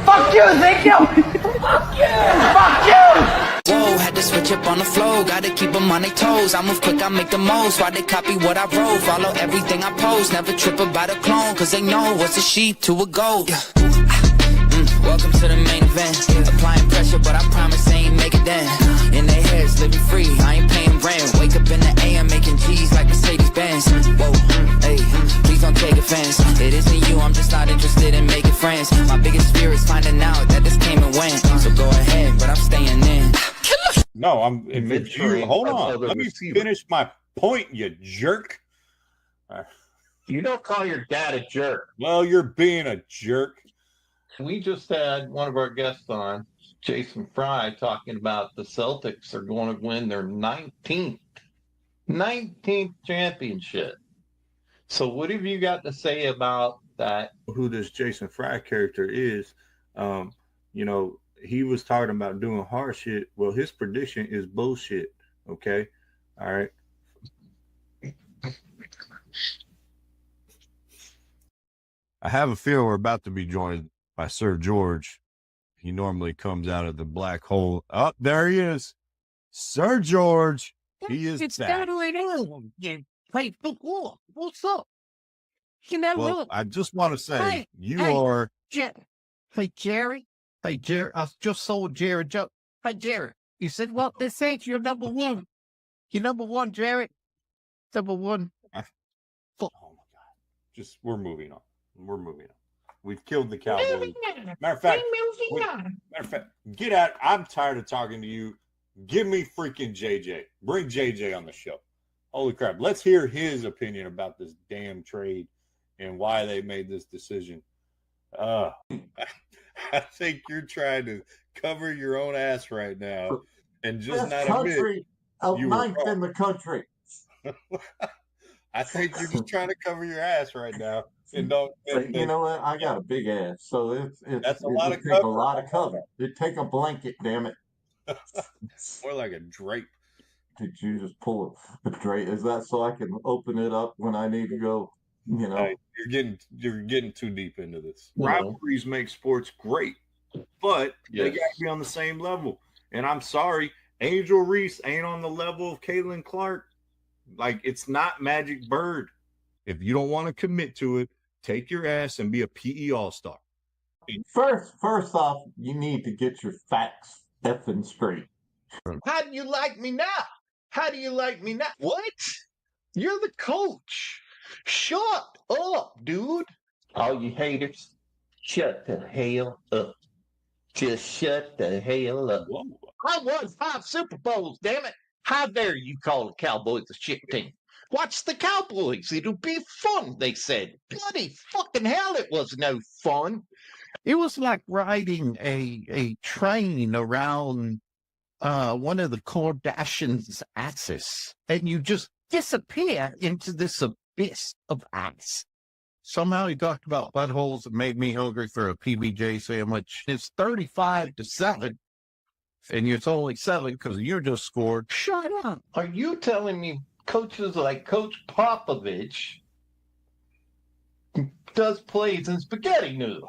Fuck you, Ezekiel! Fuck you! Fuck you! Whoa, had to switch up on the flow, gotta keep them on their toes. I move quick, I make the most, why they copy what I wrote. Follow everything I post, never trip about a clone, cause they know what's a sheep to a goat. Welcome to the main event. Applying pressure, but I promise they ain't make it then. In their heads, living free, I ain't paying rent. Wake up in the AM, making G's like Mercedes-Benz. Whoa, hey, please don't take offense. It isn't you, I'm just not interested in making friends. My biggest fear is finding out that this came and went. So go ahead, but I'm staying in. No, I'm in mid-train. Hold on, let me finish my point, you jerk. You don't call your dad a jerk. Well, you're being a jerk. We just had one of our guests on, Jason Fry, talking about the Celtics are going to win their 19th championship. So what have you got to say about that? Who this Jason Fry character is, you know, he was talking about doing hard shit. Well, his prediction is bullshit. Okay. All right. I have a feel we're about to be joined by Sir George. He normally comes out of the black hole. Oh, there he is. Sir George. He is it's back. You play football. What's up? You know, Well, I just want to say, Hey, you hey. are. Hey, Jerry. Hey, Jerry. I just saw Jerry joke. Hey, Jerry. You said, well, this ain't your number one. You're number one, Jerry. Number one. Oh my God. Just, we're moving on. We're moving on. We've killed the Cowboys. Matter of fact, get out. I'm tired of talking to you. Give me freaking JJ. Bring JJ on the show. Holy crap. Let's hear his opinion about this damn trade and why they made this decision. I think you're trying to cover your own ass right now and just Best not admit country of you were ninth wrong. in the country. I think you're just trying to cover your ass right now. And don't. But you know what? I got a big ass, so That's a it lot would of take cover. a lot of cover. It'd take a blanket, damn it. More like a drape. Did you just pull a drape? Is that so I can open it up when I need to go? You know, Hey, you're getting too deep into this. Rivalries make sports great, but they Yes. got to be on the same level. And I'm sorry, Angel Reese ain't on the level of Caitlin Clark. Like, it's not Magic Bird. If you don't want to commit to it, take your ass and be a PE all-star. first off, you need to get your facts effing straight. How do you like me now? How do you like me now? What? You're the coach. Shut up, dude. All you haters, shut the hell up. Just shut the hell up. Whoa. I won 5 Super Bowls, damn it. How dare you call the Cowboys a shit team? Watch the Cowboys. It'll be fun, they said. Bloody fucking hell, it was no fun. It was like riding a train around one of the Kardashians' asses, and you just disappear into this abyss of ass. Somehow he talked about buttholes that made me hungry for a PBJ sandwich. It's 35-7, and it's only 7 because you just scored. Shut up. Are you telling me coaches like Coach Popovich does plays in spaghetti noodles?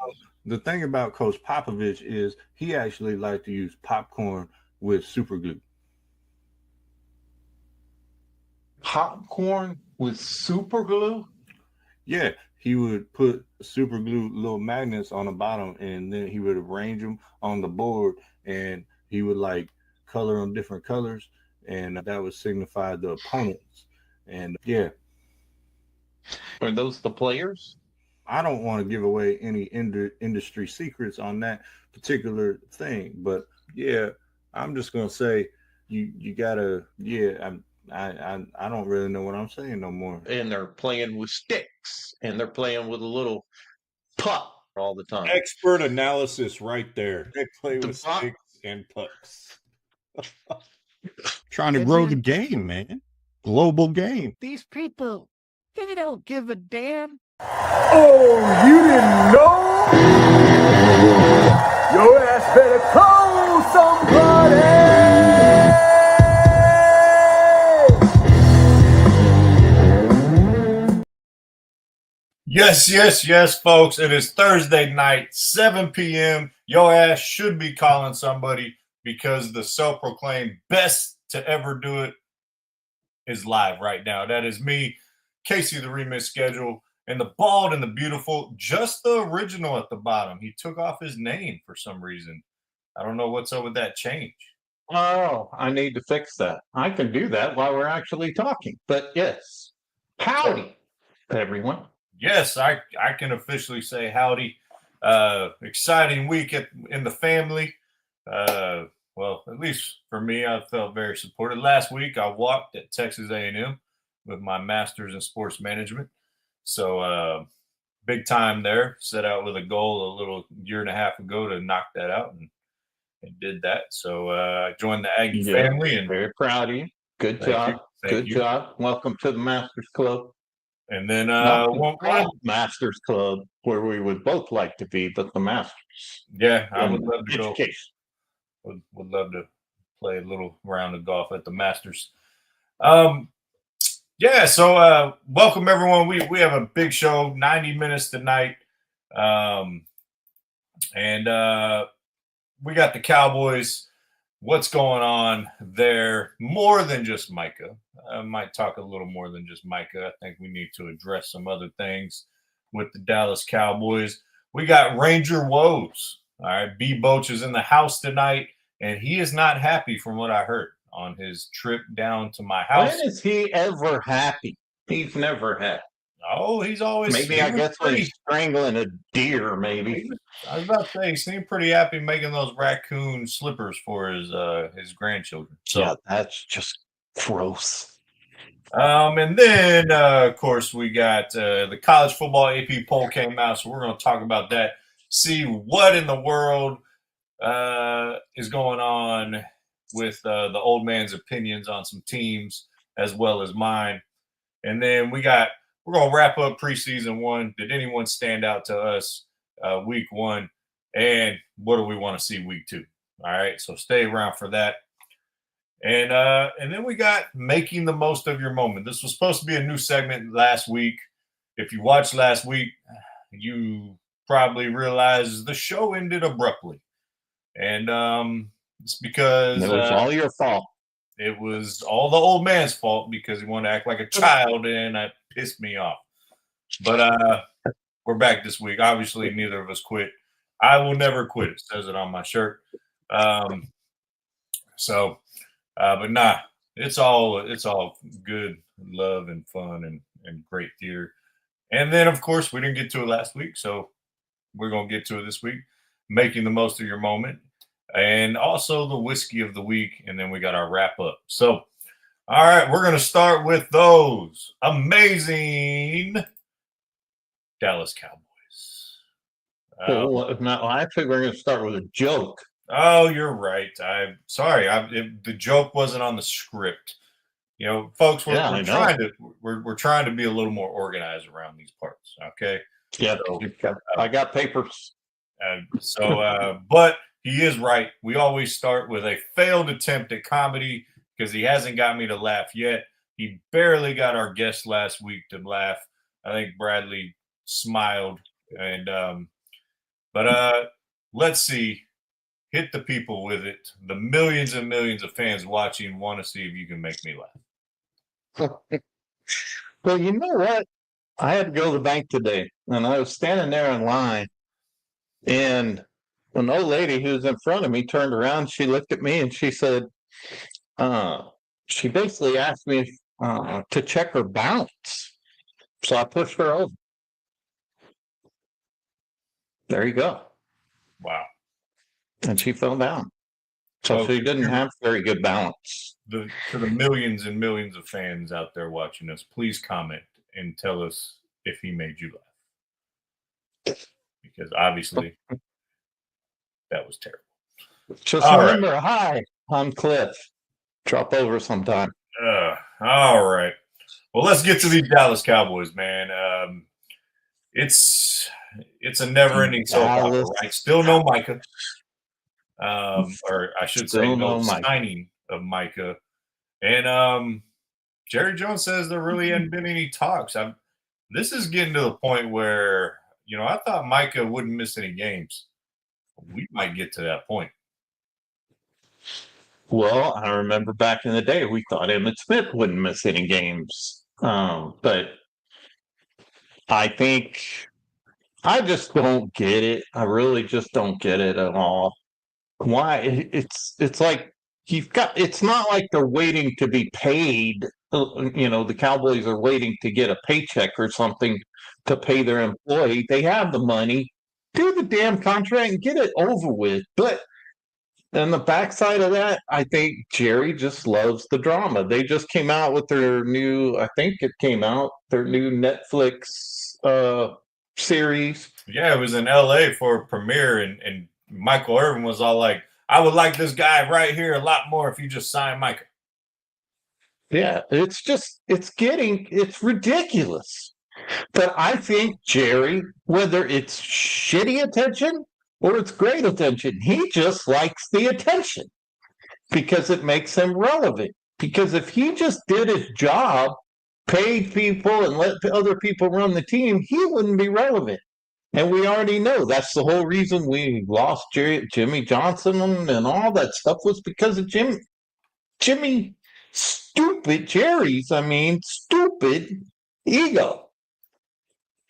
The thing about Coach Popovich is he actually liked to use popcorn with super glue. Popcorn with super glue? Yeah, he would put super glue little magnets on the bottom, and then he would arrange them on the board, and he would like color them different colors, and that would signify the opponents. And yeah, Are those the players? I don't want to give away any industry secrets on that particular thing, but yeah, I'm just gonna say you gotta. Yeah, I don't really know what I'm saying no more. And they're playing with sticks, and they're playing with a little puck all the time. Expert analysis right there. They play with puck. sticks and pucks. Trying to grow the game, man. Global game. These people, they don't give a damn. Oh, you didn't know? Your ass better call somebody! Yes, yes, yes, folks. It is Thursday night, 7 p.m. Your ass should be calling somebody because the self-proclaimed best to ever do it is live right now. That is me, Casey the Remix Schedule, and the bald and the beautiful, just the original at the bottom. He took off his name for some reason. I don't know what's up with that change. Oh, I need to fix that. I can do that while we're actually talking. But yes, howdy, everyone. Yes, I can officially say howdy. Exciting week in the family. Well, at least for me, I felt very supported. Last week, I walked at Texas A&M with my master's in sports management. So big time there. Set out with a goal a little year and a half ago to knock that out, and did that. So I joined the Aggie family, and very proud of you. Good Thank job. you. Thank Good you. job. Welcome to the Masters Club. And then Not the one, Masters Club, where we would both like to be, but the Masters. yeah, I would love to go. Education. Would love to play a little round of golf at the Masters. Yeah, so welcome everyone. We have a big show, 90 minutes tonight. And we got the Cowboys. What's going on there? More than just Micah. I might talk a little more than just Micah. I think we need to address some other things with the Dallas Cowboys. We got Ranger woes. All right, B. Boach is in the house tonight, and he is not happy from what I heard on his trip down to my house. When is he ever happy? He's never happy. Oh, he's always maybe. I guess when he's strangling a deer, maybe. I was about to say he seemed pretty happy making those raccoon slippers for his grandchildren. So yeah, that's just gross. And then of course we got the college football AP poll came out, so we're going to talk about that. See what in the world is going on with the old man's opinions on some teams as well as mine. And then we're going to wrap up preseason one. Did anyone stand out to us week one? And what do we want to see week two? All right, so stay around for that. And then we got making the most of your moment. This was supposed to be a new segment last week. If you watched last week, you probably realized the show ended abruptly. And it's because it was all your fault. It was all the old man's fault because he wanted to act like a child, and that pissed me off. But we're back this week. Obviously, neither of us quit. I will never quit. It says it on my shirt. But nah, it's all good love and fun and great theater. And then, of course, we didn't get to it last week, so we're going to get to it this week. Making the most of your moment. And also the whiskey of the week. And then we got our wrap up. So, all right, we're going to start with those amazing Dallas Cowboys. No, actually, we're going to start with a joke. Oh, you're right. I'm sorry. The joke wasn't on the script. You know, folks, we're trying to be a little more organized around these parts. Okay. Yeah, so, I got papers. But he is right. We always start with a failed attempt at comedy because he hasn't got me to laugh yet. He barely got our guest last week to laugh. I think Bradley smiled. But let's see. Hit the people with it. The millions and millions of fans watching want to see if you can make me laugh. Well, you know what? I had to go to the bank today, and I was standing there in line, and an old lady who was in front of me turned around. She looked at me, and she said, she basically asked me to check her balance. So I pushed her over. There you go. Wow. And she fell down. So she didn't have very good balance. To the millions and millions of fans out there watching us, please comment and tell us if he made you laugh. Because obviously that was terrible. Just remember, hi, I'm Cliff. Drop over sometime. All right. Well, let's get to these Dallas Cowboys, man. It's a never-ending soap opera, right? Still no Micah. Or I should say no signing of Micah. And Jerry Jones says there really hadn't been any talks. this is getting to the point where, I thought Micah wouldn't miss any games. We might get to that point. Well, I remember back in the day, we thought Emmett Smith wouldn't miss any games. But I think I just don't get it. I really just don't get it at all. Why? It's like you've got. It's not like they're waiting to be paid. The Cowboys are waiting to get a paycheck or something to pay their employee. They have the money. Do the damn contract and get it over with. But on the backside of that, I think Jerry just loves the drama. They just came out with their new, I think it came out, their new Netflix series. Yeah, it was in LA for a premiere, and Michael Irvin was all like, I would like this guy right here a lot more if you just signed Micah. Yeah, it's ridiculous. But I think Jerry, whether it's shitty attention or it's great attention, he just likes the attention because it makes him relevant. Because if he just did his job, paid people, and let other people run the team, he wouldn't be relevant. And we already know that's the whole reason we lost Jimmy Johnson and all that stuff was because of Jimmy, stupid stupid ego.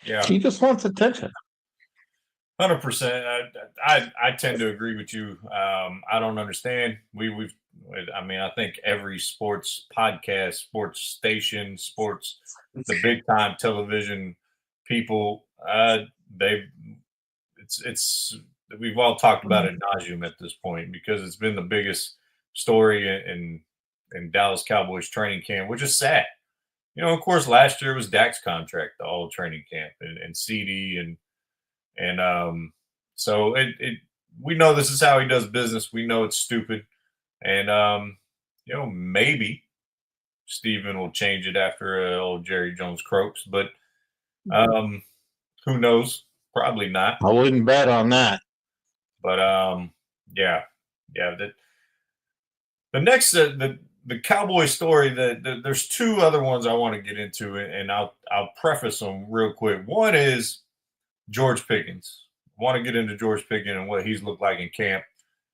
Yeah, He just wants attention. 100%. I tend to agree with you. I don't understand. I think every sports podcast, sports station, the big time television people, we've all talked about it ad nauseum at this point because it's been the biggest story in Dallas Cowboys training camp, which is sad. Of course, last year was Dak's contract, the whole training camp, and CD and so we know this is how he does business. We know it's stupid, and maybe Steven will change it after old Jerry Jones croaks, but who knows? Probably not. I wouldn't bet on that. But yeah. The next the Cowboy story. There's two other ones I want to get into, and I'll preface them real quick. One is George Pickens. I want to get into George Pickens and what he's looked like in camp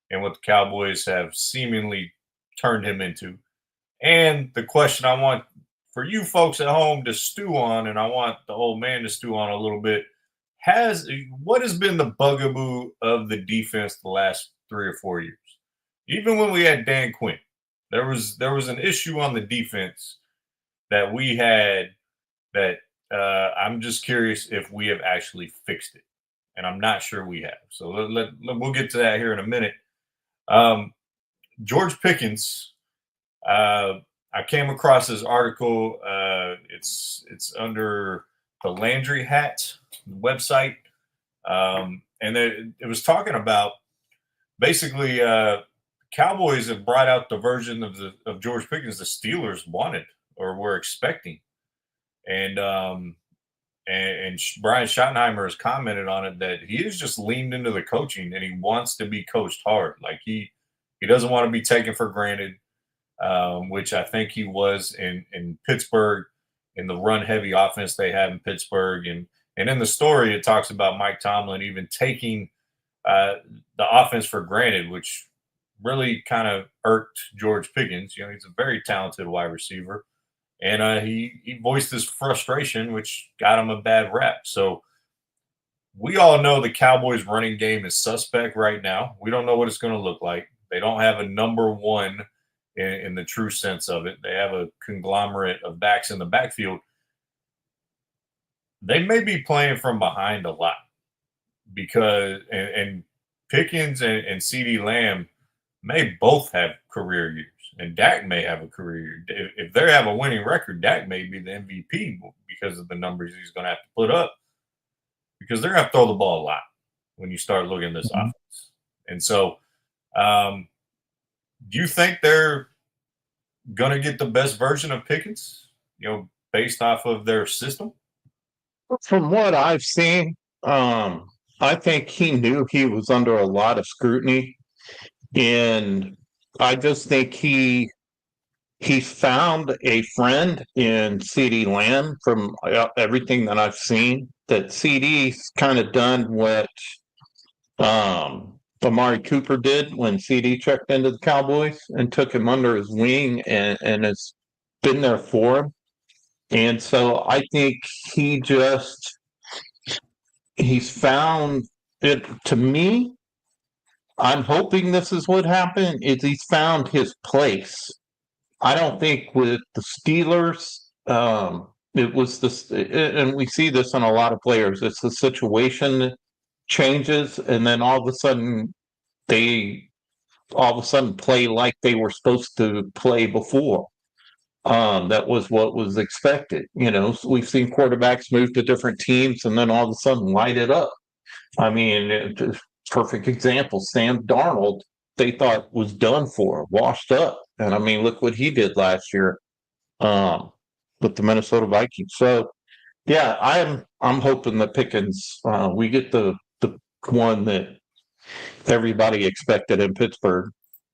and what the Cowboys have seemingly turned him into. And the question I want for you folks at home to stew on, and I want the old man to stew on a little bit, what has been the bugaboo of the defense the last 3 or 4 years? Even when we had Dan Quinn, there was an issue on the defense that we had that I'm just curious if we have actually fixed it, and I'm not sure we have. So we'll get to that here in a minute. George Pickens, I came across this article. It's under the Landry Hat website, and it was talking about basically Cowboys have brought out the version of George Pickens the Steelers wanted or were expecting, and Brian Schottenheimer has commented on it that he has just leaned into the coaching and he wants to be coached hard. Like he doesn't want to be taken for granted, which I think he was in Pittsburgh in the run heavy offense they have in Pittsburgh. And in the story, it talks about Mike Tomlin even taking the offense for granted, which really kind of irked George Pickens. He's a very talented wide receiver. And he voiced his frustration, which got him a bad rap. So we all know the Cowboys running game is suspect right now. We don't know what it's going to look like. They don't have a number one in the true sense of it. They have a conglomerate of backs in the backfield. They may be playing from behind a lot because and Pickens and CeeDee Lamb may both have career years, and Dak may have a career year. If they have a winning record, Dak may be the MVP because of the numbers he's going to have to put up, because they're going to have to throw the ball a lot when you start looking at this offense. And so do you think they're going to get the best version of Pickens, based off of their system? From what I've seen, I think he knew he was under a lot of scrutiny. And I just think he he's found a friend in CD Lamb from everything that I've seen. That CD's kind of done what Amari Cooper did when CD checked into the Cowboys and took him under his wing and has been there for him. And so I think he just he's found it. To me, I'm hoping this is what happened. Is he's found his place. I don't think with the Steelers, it was this, and we see this in a lot of players. It's the situation changes, and then they all of a sudden play like they were supposed to play before. That was what was expected. So we've seen quarterbacks move to different teams and then all of a sudden light it up. I mean, perfect example. Sam Darnold, they thought was done for, washed up, and I mean, look what he did last year with the Minnesota Vikings. So, yeah, I'm hoping that Pickens, we get the one that everybody expected in Pittsburgh.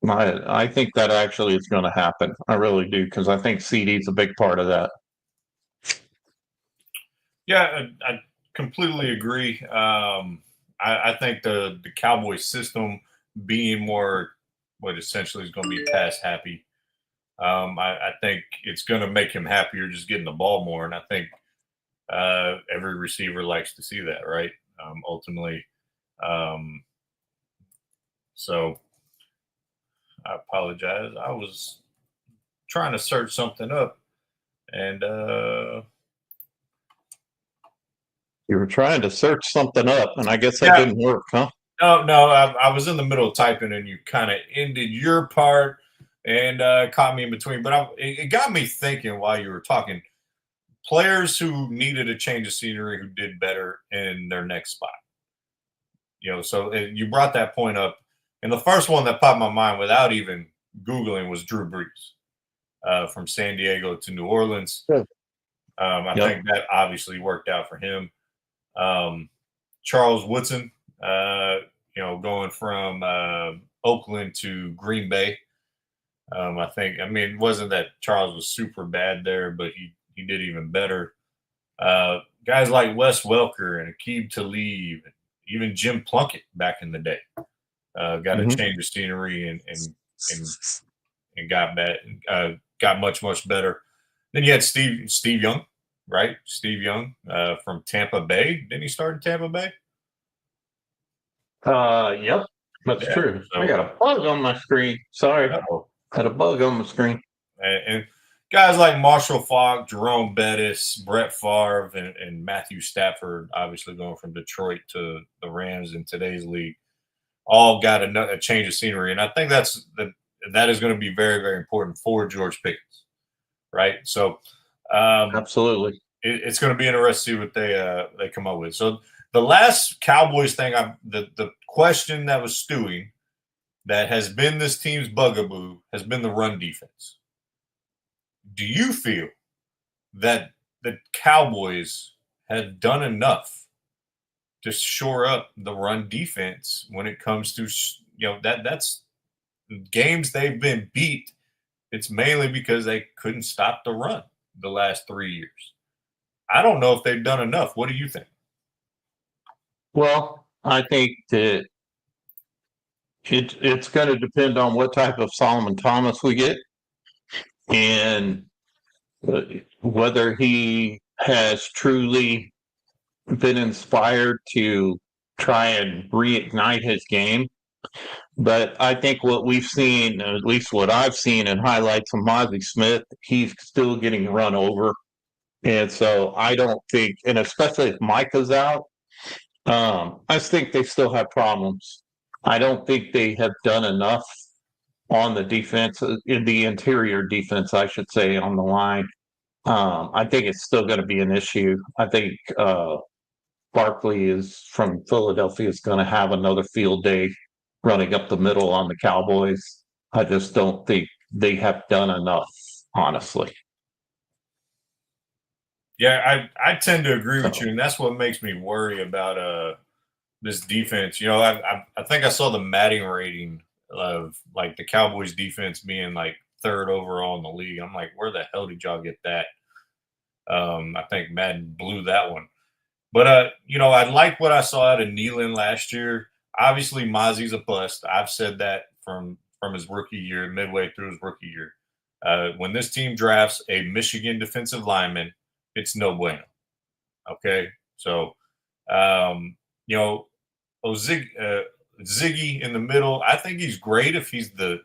I think that actually is going to happen. I really do, because I think CD's a big part of that. Yeah, I completely agree. I think the Cowboys system being more what essentially is going to be pass happy. I think it's going to make him happier just getting the ball more, and I think every receiver likes to see that, right? Ultimately, so I apologize. I was trying to search something up, and You were trying to search something up, and I guess that didn't work, huh? No, I was in the middle of typing, and you kind of ended your part and caught me in between. But it got me thinking while you were talking. Players who needed a change of scenery, who did better in their next spot. So you brought that point up, and the first one that popped in my mind without even Googling was Drew Brees from San Diego to New Orleans. Sure. I think that obviously worked out for him. Charles Woodson, going from Oakland to Green Bay. It wasn't that Charles was super bad there, but he did even better. Guys like Wes Welker and Aqib Talib, even Jim Plunkett back in the day, got a change of scenery and got much better. Then you had Steve Young, right? Steve Young from Tampa Bay. Didn't he start in Tampa Bay? Yep, that's true. So, I got a bug on my screen. Sorry, had a bug on my screen. And guys like Marshall Faulk, Jerome Bettis, Brett Favre, and Matthew Stafford, obviously going from Detroit to the Rams in today's league, all got a change of scenery. And I think that is going to be very, very important for George Pickens, right? So absolutely. It's going to be interesting to see what they come up with. So the last Cowboys thing, the question that was stewing that has been this team's bugaboo has been the run defense. Do you feel that the Cowboys have done enough to shore up the run defense when it comes to, that's games they've been beat? It's mainly because they couldn't stop the run the last 3 years. I don't know if they've done enough. What do you think? Well, I think that it's going to depend on what type of Solomon Thomas we get and whether he has truly been inspired to try and reignite his game. But I think what we've seen, at least what I've seen in highlights from Mozzie Smith, he's still getting run over. And so I don't think, and especially if Micah's out, I just think they still have problems. I don't think they have done enough on the defense, in the interior defense, I should say, on the line. I think it's still going to be an issue. I think Barkley is from Philadelphia is going to have another field day running up the middle on the Cowboys. I just don't think they have done enough, honestly. Yeah, I tend to agree with you, and that's what makes me worry about this defense. I think I saw the Madden rating of like the Cowboys defense being like third overall in the league. I'm like, where the hell did y'all get that? I think Madden blew that one. But, I like what I saw out of Nealon last year. Obviously, Mozzie's a bust. I've said that from his rookie year, midway through his rookie year. When this team drafts a Michigan defensive lineman, it's no bueno. Okay? So, Ziggy in the middle, I think he's great if he's the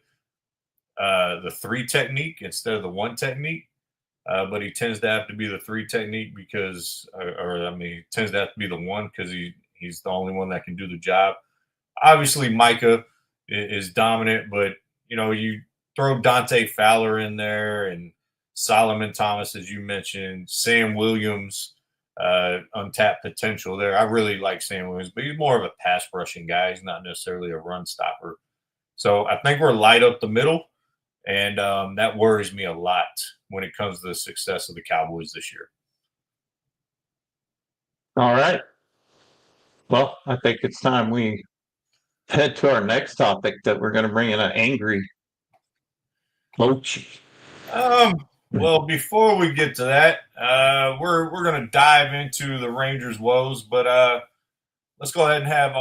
3 technique instead of the 1 technique. But he tends to have to be the 3 technique because, he tends to have to be the 1 because he's the only one that can do the job. Obviously, Micah is dominant, but, you throw Dante Fowler in there and Solomon Thomas, as you mentioned, Sam Williams, untapped potential there. I really like Sam Williams, but he's more of a pass rushing guy. He's not necessarily a run stopper. So I think we're light up the middle. And that worries me a lot when it comes to the success of the Cowboys this year. All right. Well, I think it's time we head to our next topic that we're going to bring in an angry coach. Well, before we get to that, we're going to dive into the Rangers' woes, but let's go ahead and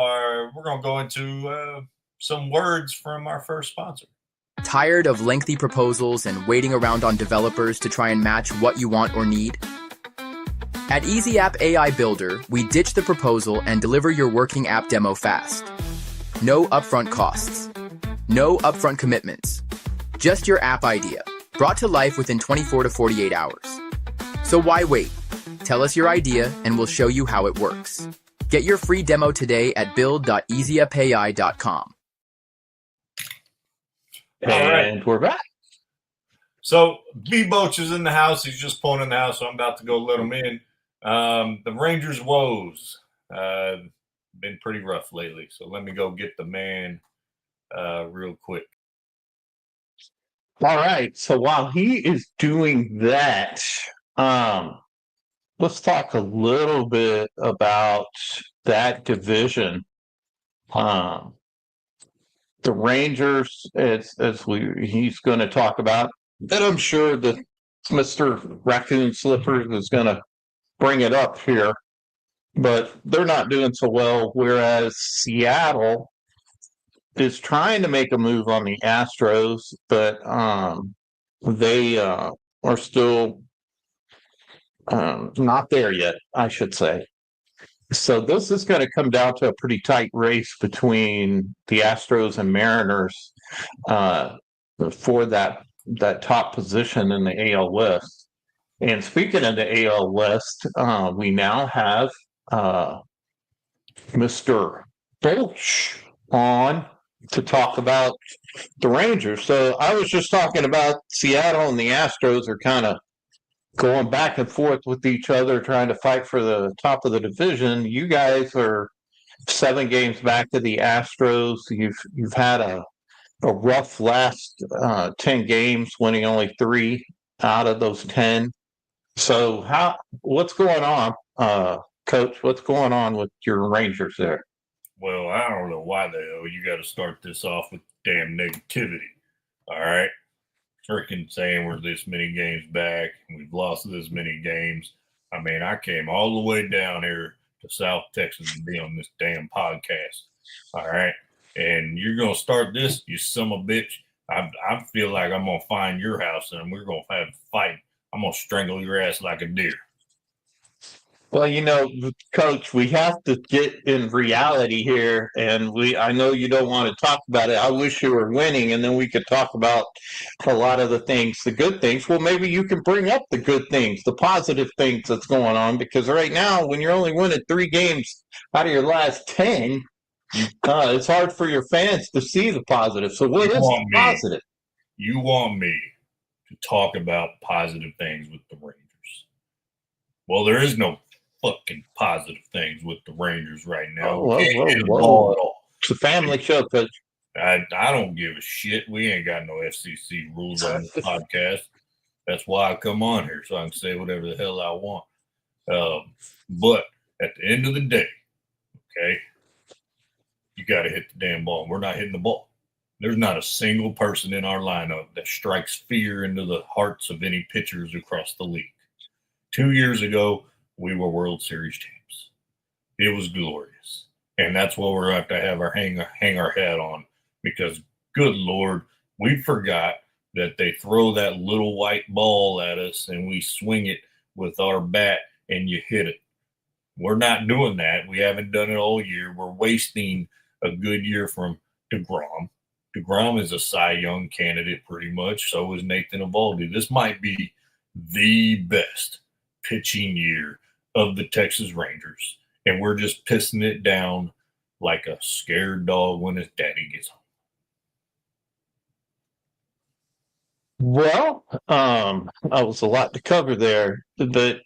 we're going to go into some words from our first sponsor. Tired of lengthy proposals and waiting around on developers to try and match what you want or need? At Easy App AI Builder, we ditch the proposal and deliver your working app demo fast. No upfront costs. No upfront commitments. Just your app idea, brought to life within 24 to 48 hours. So why wait? Tell us your idea and we'll show you how it works. Get your free demo today at build.easyapai.com. And we're back. So B-Boach is in the house. He's just pulling in the house, so I'm about to go let him in. The Rangers' woes been pretty rough lately, so let me go get the man real quick. All right. So while he is doing that, let's talk a little bit about that division. The Rangers, as he's going to talk about, and I'm sure that Mr. Raccoon Slippers is going to bring it up here, but they're not doing so well, whereas Seattle is trying to make a move on the Astros, but they are still not there yet, I should say. So this is going to come down to a pretty tight race between the Astros and Mariners for that top position in the AL West. And speaking of the AL West, we now have Mr. Bulch on to talk about the Rangers. So I was just talking about Seattle and the Astros are kind of going back and forth with each other, trying to fight for the top of the division. You guys are 7 games back to the Astros. You've had a rough last 10 games, winning only 3 out of those 10. So what's going on, Coach? What's going on with your Rangers there? Well, I don't know why the hell you got to start this off with damn negativity. All right. Freaking saying we're this many games back and we've lost this many games. I mean, I came all the way down here to South Texas to be on this damn podcast. All right. And you're going to start this, you son of a bitch. I feel like I'm going to find your house and we're going to have a fight. I'm going to strangle your ass like a deer. Well, Coach, we have to get in reality here, and I know you don't want to talk about it. I wish you were winning, and then we could talk about a lot of the things, the good things. Well, maybe you can bring up the good things, the positive things that's going on, because right now, when you're only winning 3 games out of your last 10, it's hard for your fans to see the positive. So what is the positive? You want me to talk about positive things with the Rangers. Well, there is no fucking positive things with the Rangers right now. Whoa. It's a family show, Coach. I don't give a shit. We ain't got no FCC rules on this podcast. That's why I come on here, so I can say whatever the hell I want. But at the end of the day, okay, you got to hit the damn ball. We're not hitting the ball. There's not a single person in our lineup that strikes fear into the hearts of any pitchers across the league. 2 years ago, we were World Series champs. It was glorious. And that's what we're going to have our hang our hat on, because good Lord, we forgot that they throw that little white ball at us and we swing it with our bat and you hit it. We're not doing that. We haven't done it all year. We're wasting a good year from DeGrom. DeGrom is a Cy Young candidate pretty much. So is Nathan Eovaldi. This might be the best pitching year of the Texas Rangers. And we're just pissing it down like a scared dog when his daddy gets home. Well, that was a lot to cover there. But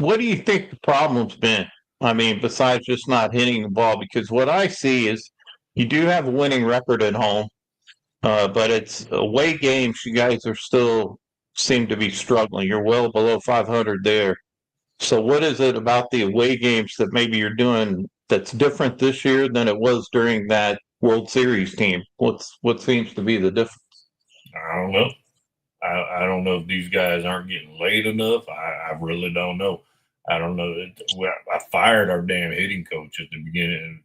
what do you think the problem's been? I mean, besides just not hitting the ball, because what I see is you do have a winning record at home, but it's away games. You guys are still seem to be struggling. You're well below 500 there. So what is it about the away games that maybe you're doing that's different this year than it was during that World Series team? What seems to be the difference? I don't know. I don't know if these guys aren't getting laid enough. I really don't know. I don't know. I fired our damn hitting coach at the beginning,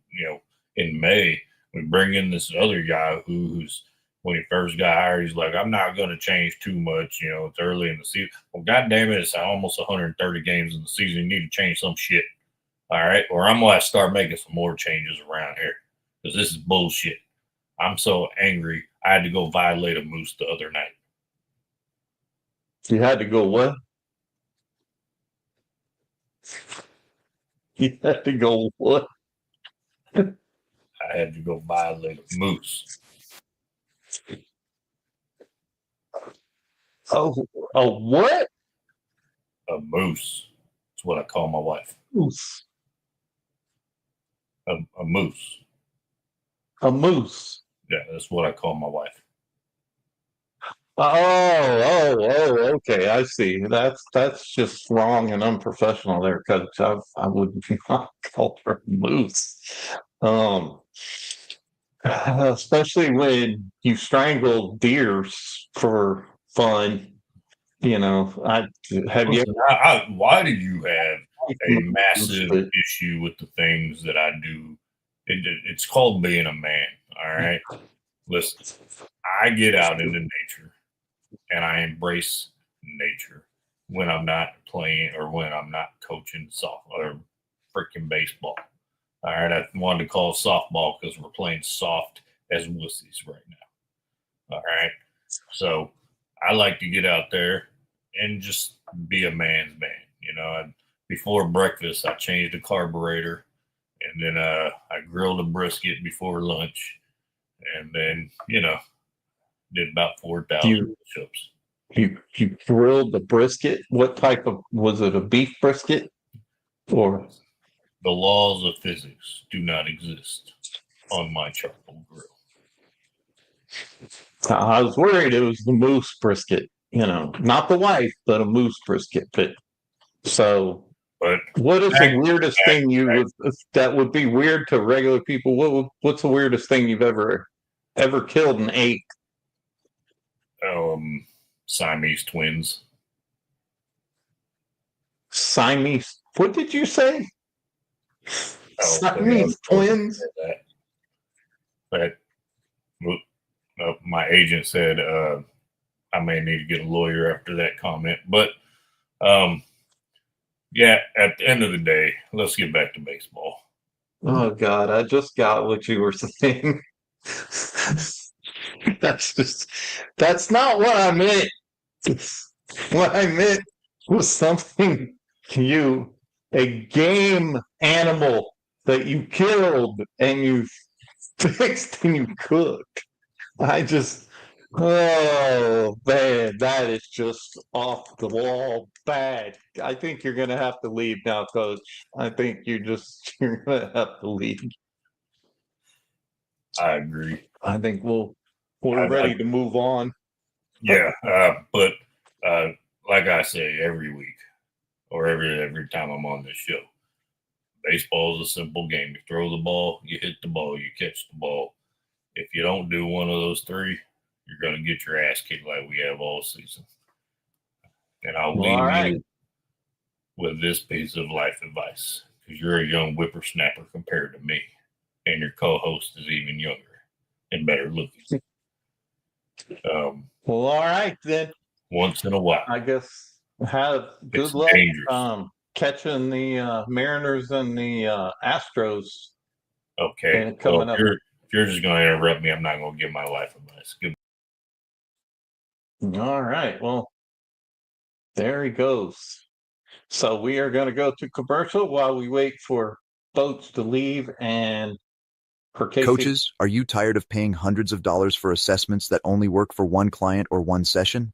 in May. We bring in this other guy who's, when he first got hired, he's like, I'm not going to change too much. It's early in the season. Well, God damn it, it's almost 130 games in the season. You need to change some shit. All right? Or I'm going to start making some more changes around here, because this is bullshit. I'm so angry. I had to go violate a moose the other night. You had to go what? You had to go what? I had to go violate a moose. Oh, a what? A moose. That's what I call my wife. Moose. A moose. A moose. Yeah, that's what I call my wife. Oh, okay. I see. That's just wrong and unprofessional there, Coach. I would not call her a moose. Especially when you strangle deers for fun. I have you Listen, why do you have a massive issue with the things that I do? It's called being a man. All right. Listen, I get out into nature and I embrace nature when I'm not playing or when I'm not coaching softball or freaking baseball. All right. I wanted to call it softball because we're playing soft as wussies right now. All right. So I like to get out there and just be a man's man. Before breakfast, I changed the carburetor, and then I grilled a brisket before lunch, and then, did about 4,000 push-ups. You grilled the brisket? What type of, was it a beef brisket? Or The laws of physics do not exist on my charcoal grill. I was worried it was the moose brisket, not the wife, but a moose brisket. So But what is the weirdest thing that would be weird to regular people? What's the weirdest thing you've ever killed and ate? Siamese twins. Siamese. What did you say? Siamese twins. But my agent said I may need to get a lawyer after that comment. But yeah, at the end of the day, let's get back to baseball. Oh God, I just got what you were saying. That's not what I meant. What I meant was something a game animal that you killed and you fixed and you cooked. Oh man, that is just off the wall bad. I think you're gonna have to leave now, Coach. I think you're gonna have to leave. I agree. I think we're ready to move on. Yeah, but like I say every week or every time I'm on this show, baseball is a simple game. You throw the ball, you hit the ball, you catch the ball. if you don't do one of those three, you're going to get your ass kicked like we have all season. And I'll Well, leave all right. you with this piece of life advice, because you're a young whippersnapper compared to me, and your co-host is even younger and better looking. Well, all right then. Once in a while, I guess have good it's luck dangerous. catching the Mariners and the Astros Okay, well, coming up. if you're just going to interrupt me, I'm not going to give my life advice. Good. All right. Well, there he goes. So we are going to go to commercial while we wait for boats to leave and for Casey. Coaches, are you tired of paying hundreds of dollars for assessments that only work for one client or one session?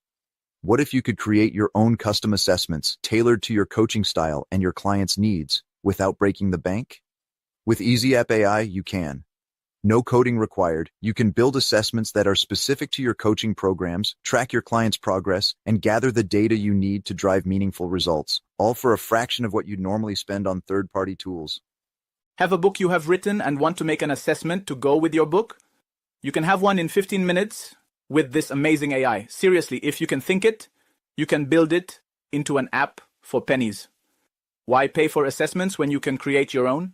What if you could create your own custom assessments tailored to your coaching style and your client's needs without breaking the bank? With EasyApp AI, you can. No coding required. You can build assessments that are specific to your coaching programs, track your client's progress, and gather the data you need to drive meaningful results, all for a fraction of what you'd normally spend on third-party tools. Have a book you have written and want to make an assessment to go with your book? You can have one in 15 minutes with this amazing AI. Seriously, if you can think it, you can build it into an app for pennies. Why pay for assessments when you can create your own?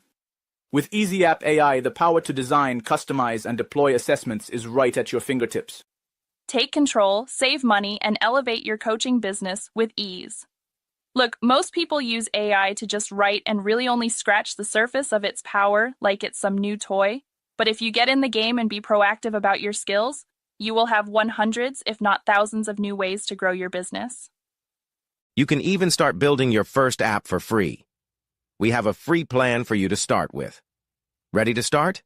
With EasyApp AI, the power to design, customize, and deploy assessments is right at your fingertips. Take control, save money, and elevate your coaching business with ease. Look, most people use AI to just write and really only scratch the surface of its power like it's some new toy. But if you get in the game and be proactive about your skills, you will have hundreds, if not thousands, of new ways to grow your business. You can even start building your first app for free. We have a free plan for you to start with. Ready to start?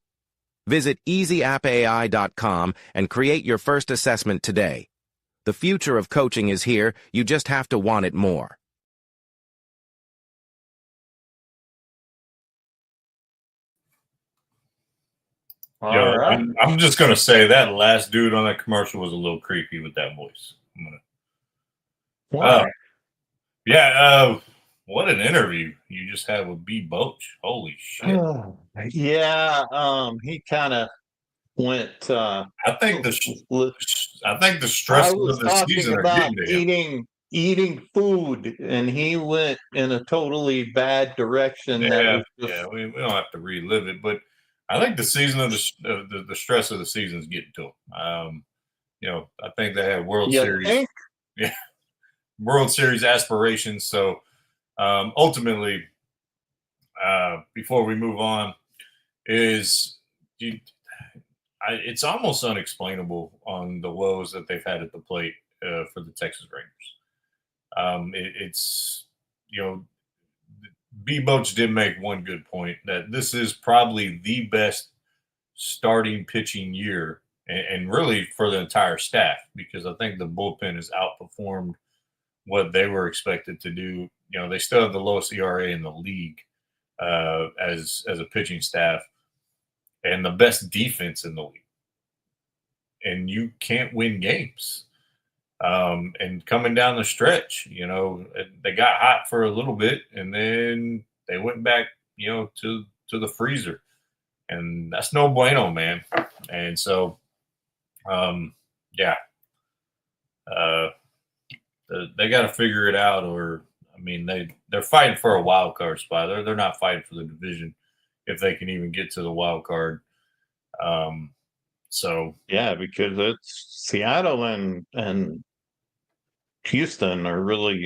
Visit easyappai.com and create your first assessment today. The future of coaching is here. You just have to want it more. Yo, I'm just going to say that last dude on that commercial was a little creepy with that voice. Wow. What an interview you just had with B. Boach. Holy shit. Yeah, he kind of went. I think the stress I of was the talking season are about getting to him. eating food, and he went in a totally bad direction. We don't have to relive it, but I think the season of the stress of the season is getting to him. I think they had World Series. Yeah, World Series aspirations. So ultimately, before we move on, it's almost unexplainable on the woes that they've had at the plate for the Texas Rangers. B. Boach did make one good point that this is probably the best starting pitching year and really for the entire staff, because I think the bullpen has outperformed what they were expected to do. They still have the lowest ERA in the league as a pitching staff and the best defense in the league. And you can't win games. And coming down the stretch, they got hot for a little bit and then they went back, to the freezer, and that's no bueno, man. And so, they got to figure it out, or they're fighting for a wild card spot. They're not fighting for the division if they can even get to the wild card. Because it's Seattle and Houston are really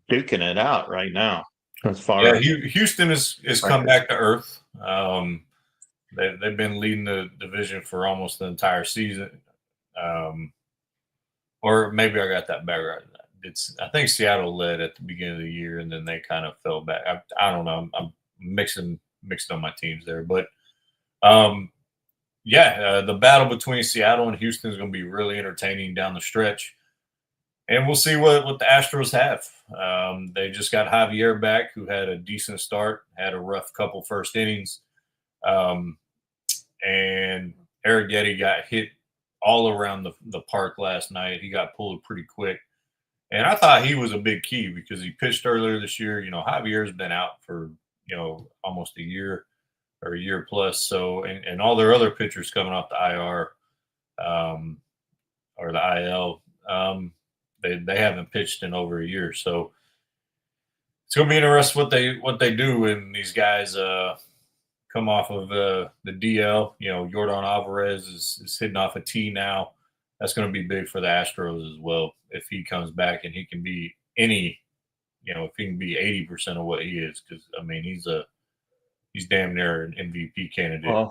duking it out right now. As far as Houston is come back to earth. They've been leading the division for almost the entire season. Or maybe I got that back right. I think Seattle led at the beginning of the year, and then they kind of fell back. I don't know. I'm mixed on my teams there, but the battle between Seattle and Houston is going to be really entertaining down the stretch. And we'll see what the Astros have. They just got Javier back, who had a decent start, had a rough couple first innings. And Arrighetti got hit all around the park last night. He got pulled pretty quick. And I thought he was a big key because he pitched earlier this year. Javier's been out for, almost a year. or a year plus. So, and all their other pitchers coming off the IR or the IL, they haven't pitched in over a year. So it's going to be interesting what they do when these guys come off of the DL. You know, Yordan Alvarez is hitting off a tee now. That's going to be big for the Astros as well. If he comes back and he can be if he can be 80% of what he is, because I mean he's damn near an MVP candidate. Well,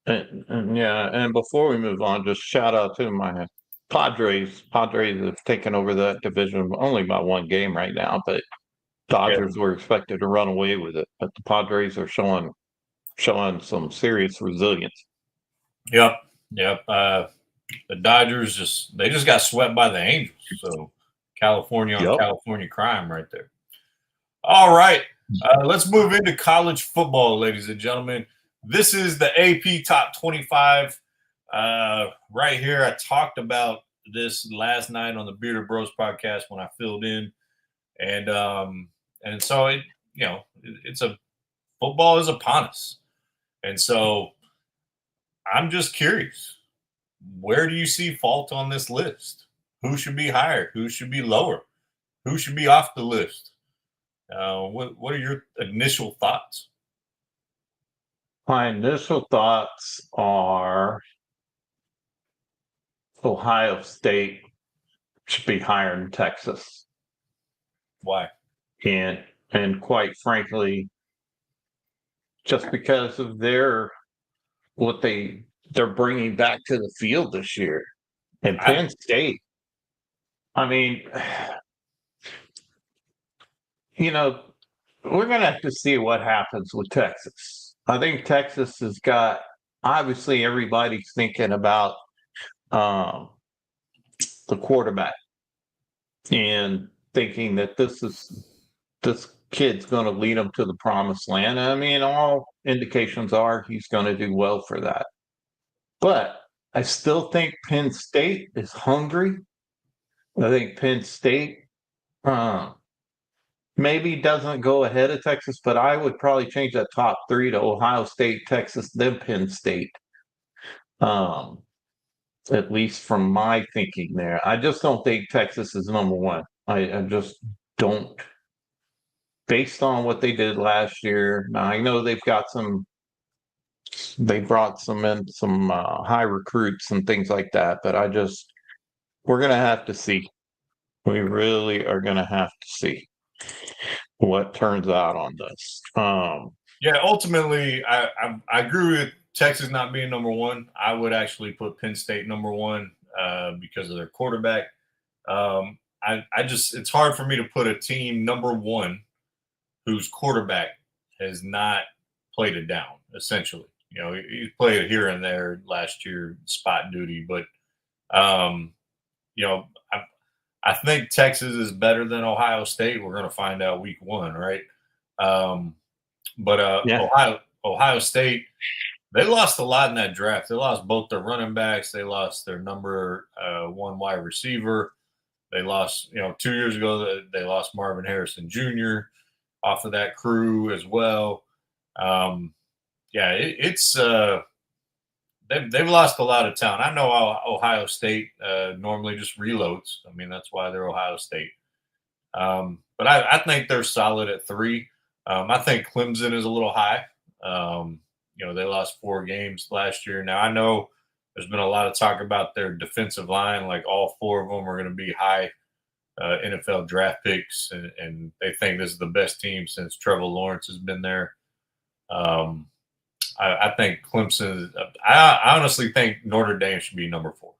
and before we move on, just shout out to my Padres. Padres have taken over that division only by one game right now, but Dodgers were expected to run away with it. But the Padres are showing some serious resilience. Yep. The Dodgers just got swept by the Angels. So California on California crime right there. All right. Let's move into college football, ladies and gentlemen. This is the AP Top 25 right here. I talked about this last night on the Bearded Bros podcast when I filled in. And so football is upon us. And so I'm just curious, where do you see fault on this list? Who should be higher? Who should be lower? Who should be off the list? What are your initial thoughts? My initial thoughts are Ohio State should be higher than Texas. Why? And quite frankly, just because of what they're bringing back to the field this year. And Penn State, I mean, we're going to have to see what happens with Texas. I think Texas has got, obviously, everybody's thinking about the quarterback and thinking that this kid's going to lead them to the promised land. I mean, all indications are he's going to do well for that. But I still think Penn State is hungry. I think Penn State maybe doesn't go ahead of Texas, but I would probably change that top three to Ohio State, Texas, then Penn State. At least from my thinking there. I just don't think Texas is number one. I just don't. Based on what they did last year, now I know they brought some high recruits and things like that, but we're going to have to see. We really are going to have to see what turns out on this. Ultimately, I agree with Texas not being number one. I would actually put Penn State number one because of their quarterback. It's hard for me to put a team number one whose quarterback has not played it down, essentially. He played it here and there last year, spot duty, but I think Texas is better than Ohio State. We're going to find out week one, right? Ohio State, they lost a lot in that draft. They lost both their running backs. They lost their number one wide receiver. They lost, 2 years ago, they lost Marvin Harrison Jr. off of that crew as well. They've lost a lot of talent. I know Ohio State normally just reloads. I mean, that's why they're Ohio State. But I think they're solid at 3. I think Clemson is a little high. They lost 4 games last year. Now, I know there's been a lot of talk about their defensive line, like all 4 of them are going to be high NFL draft picks, and they think this is the best team since Trevor Lawrence has been there. I think Clemson – I honestly think Notre Dame should be number 4.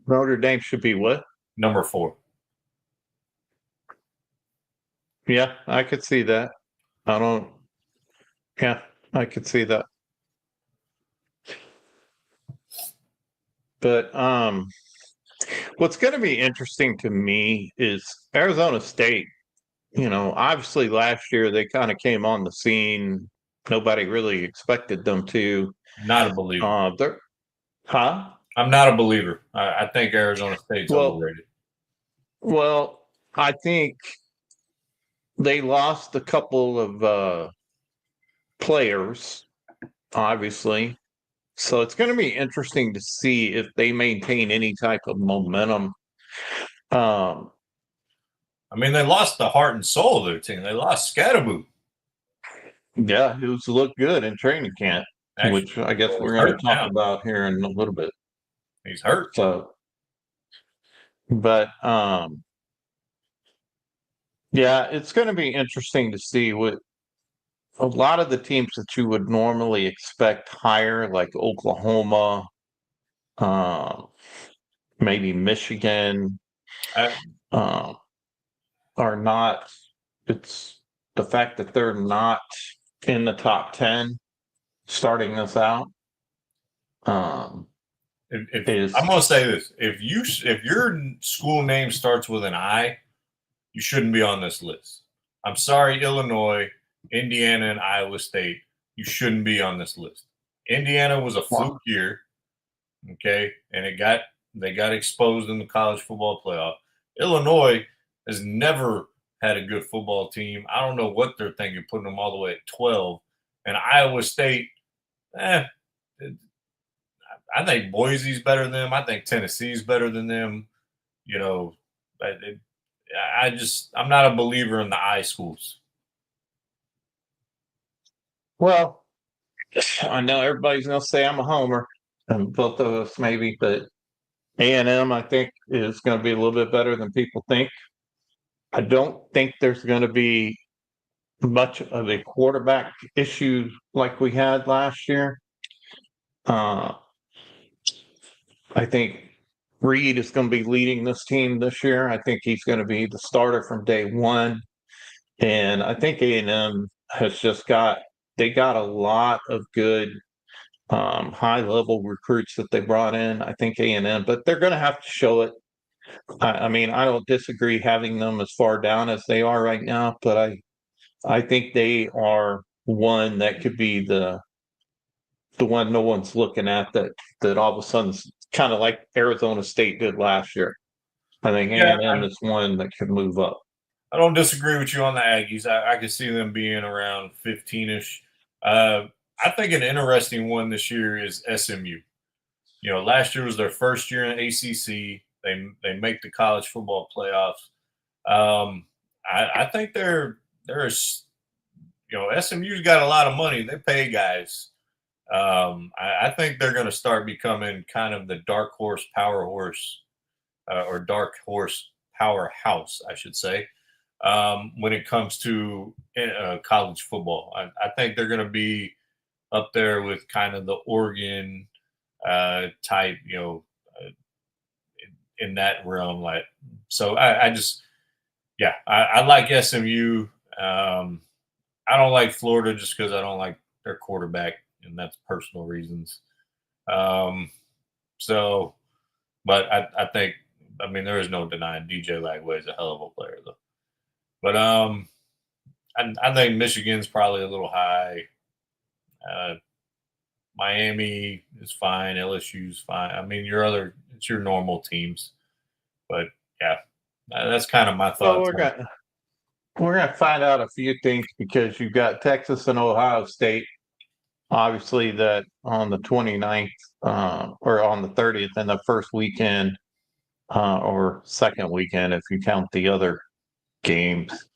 Notre Dame should be what? Number 4. Yeah, I could see that. I could see that. But what's going to be interesting to me is Arizona State. Obviously last year they kind of came on the scene. Nobody really expected them to. Not a believer. I'm not a believer. I think Arizona State's overrated. Well, I think they lost a couple of players, obviously. So it's going to be interesting to see if they maintain any type of momentum. I mean, they lost the heart and soul of their team. They lost Scatterboot. Yeah, who's looked good in training camp, Actually, which I guess we're he's going to hurt talk now. about here in a little bit. He's hurt. So, but yeah, it's going to be interesting to see what a lot of the teams that you would normally expect higher, like Oklahoma, um, maybe Michigan, I, um, are not. It's the fact that they're not in the top 10 starting this out. Is I'm going to say this: if your school name starts with an I, you shouldn't be on this list. I'm sorry, Illinois, Indiana, and Iowa State. You shouldn't be on this list. Indiana was a fluke year, okay, and they got exposed in the college football playoff. Illinois has never had a good football team. I don't know what they're thinking, putting them all the way at 12. And Iowa State, I think Boise's better than them. I think Tennessee's better than them. You know, I'm not a believer in the I schools. well, I know everybody's going to say I'm a homer, and both of us maybe, but A&M I think is going to be a little bit better than people think. I don't think there's going to be much of a quarterback issue like we had last year. I think Reed is going to be leading this team this year. I think he's going to be the starter from day one, and I think A&M has just got a lot of good high level recruits that they brought in. I think A&M, but they're going to have to show it. I mean, I don't disagree having them as far down as they are right now, but I think they are one that could be the one no one's looking at that all of a sudden kind of like Arizona State did last year. I think A&M is one that could move up. I don't disagree with you on the Aggies. I could see them being around 15-ish. I think an interesting one this year is SMU. You know, last year was their first year in ACC. They make the college football playoffs. I think there's SMU's got a lot of money. They pay guys. I think they're going to start becoming kind of the dark horse power horse or dark horse powerhouse, I should say, when it comes to college football. I think they're going to be up there with kind of the Oregon type, in that realm. Like, so I like SMU. I don't like Florida just because I don't like their quarterback, and that's personal reasons. But I think, I mean, there is no denying DJ Lagway is a hell of a player, though. But I think Michigan's probably a little high. Miami is fine. LSU's fine. I mean, it's your normal teams. But yeah, that's kind of my thoughts. So we're gonna find out a few things because you've got Texas and Ohio State. Obviously, that on the 29th or on the 30th in the first weekend or second weekend if you count the other games.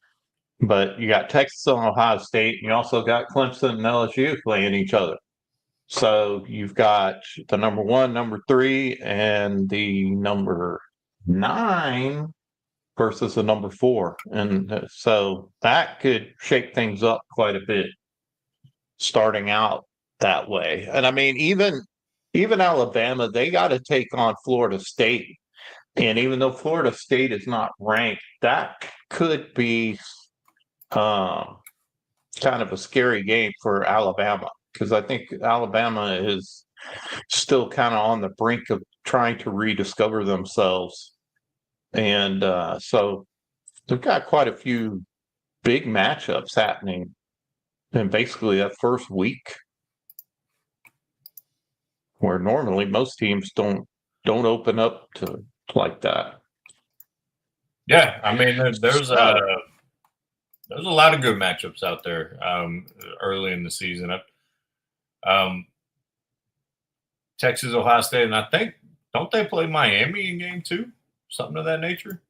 But you got Texas and Ohio State. And you also got Clemson and LSU playing each other. So you've got the number 1, number 3, and the number 9 versus the number 4. And so that could shake things up quite a bit starting out that way. And I mean, even Alabama, they got to take on Florida State. And even though Florida State is not ranked, that could be kind of a scary game for Alabama because I think Alabama is still kind of on the brink of trying to rediscover themselves. And so they've got quite a few big matchups happening in basically that first week where normally most teams don't open up to like that. Yeah, I mean, there's there's a lot of good matchups out there early in the season. Texas, Ohio State, and I think, don't they play Miami in game 2? Something of that nature?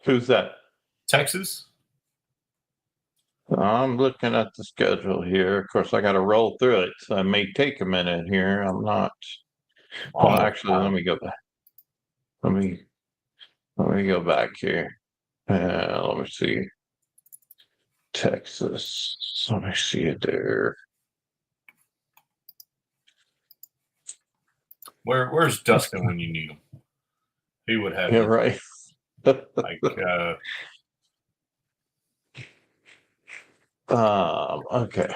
Who's that? Texas? I'm looking at the schedule here. Of course, I got to roll through it, so it may take a minute here. I'm not. Well, actually, let me go back. Let me go back here. Let me see. Texas. Let me see it there. Where's Dustin when you need him? He would have. Yeah, right. Okay.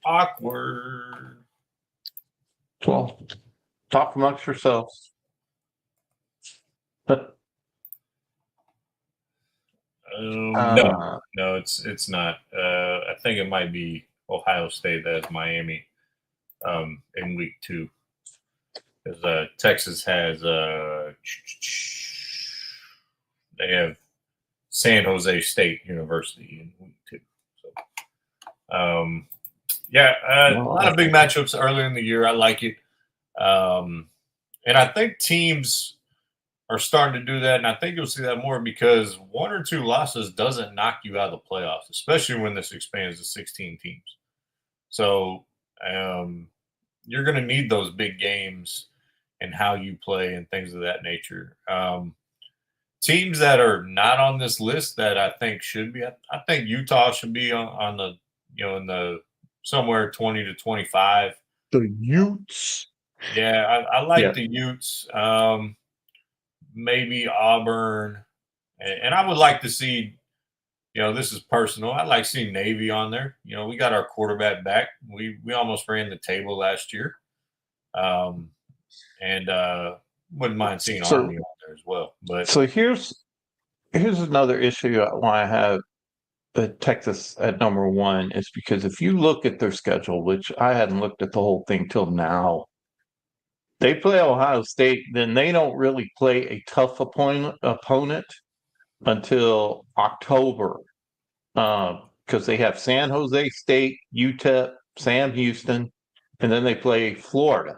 Awkward. Well, talk amongst yourselves. No, it's not. I think it might be Ohio State that has Miami in week 2. Because Texas has they have San Jose State University in week 2. So, a lot of big matchups early in the year. I like it, and I think teams are starting to do that, and I think you'll see that more because 1 or 2 losses doesn't knock you out of the playoffs, especially when this expands to 16 teams. So you're going to need those big games and how you play and things of that nature. Teams that are not on this list that I think should be, I think Utah should be on the, in the somewhere 20 to 25. The Utes. Yeah, I like the Utes. Maybe Auburn. And I would like to see, this is personal. I'd like to see Navy on there. We got our quarterback back. We almost ran the table last year. And wouldn't mind seeing Army on there as well. But so here's another issue why I have Texas at number 1 is because if you look at their schedule, which I hadn't looked at the whole thing till now, they play Ohio State, then they don't really play a tough opponent until October, because they have San Jose State, UTEP, Sam Houston, and then they play Florida,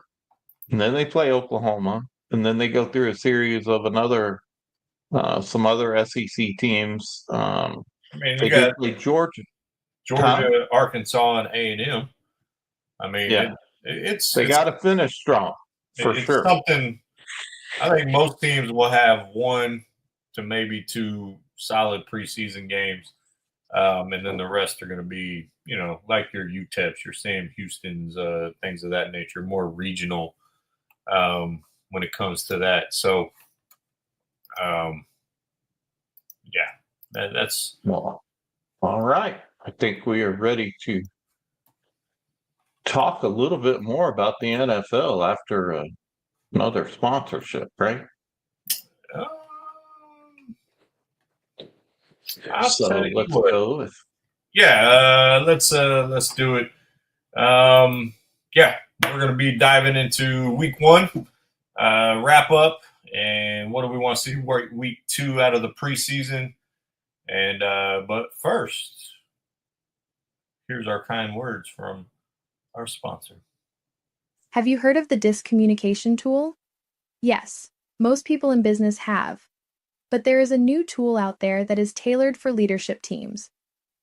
and then they play Oklahoma, and then they go through a series of some other SEC teams. You got play Georgia, Arkansas, and A&M. I mean, they got to finish strong for sure. Something I think most teams will have 1 to maybe 2 solid preseason games, and then the rest are going to be, like your UTEPs, your Sam Houston's, things of that nature, more regional when it comes to that. So, that's well. All right, I think we are ready to talk a little bit more about the NFL after another sponsorship, right? Let's go. Let's do it. We're going to be diving into week 1, wrap up, and what do we want to see week 2 out of the preseason. And but first, here's our kind words from our sponsor. Have you heard of the DISC communication tool? Yes, most people in business have. But there is a new tool out there that is tailored for leadership teams.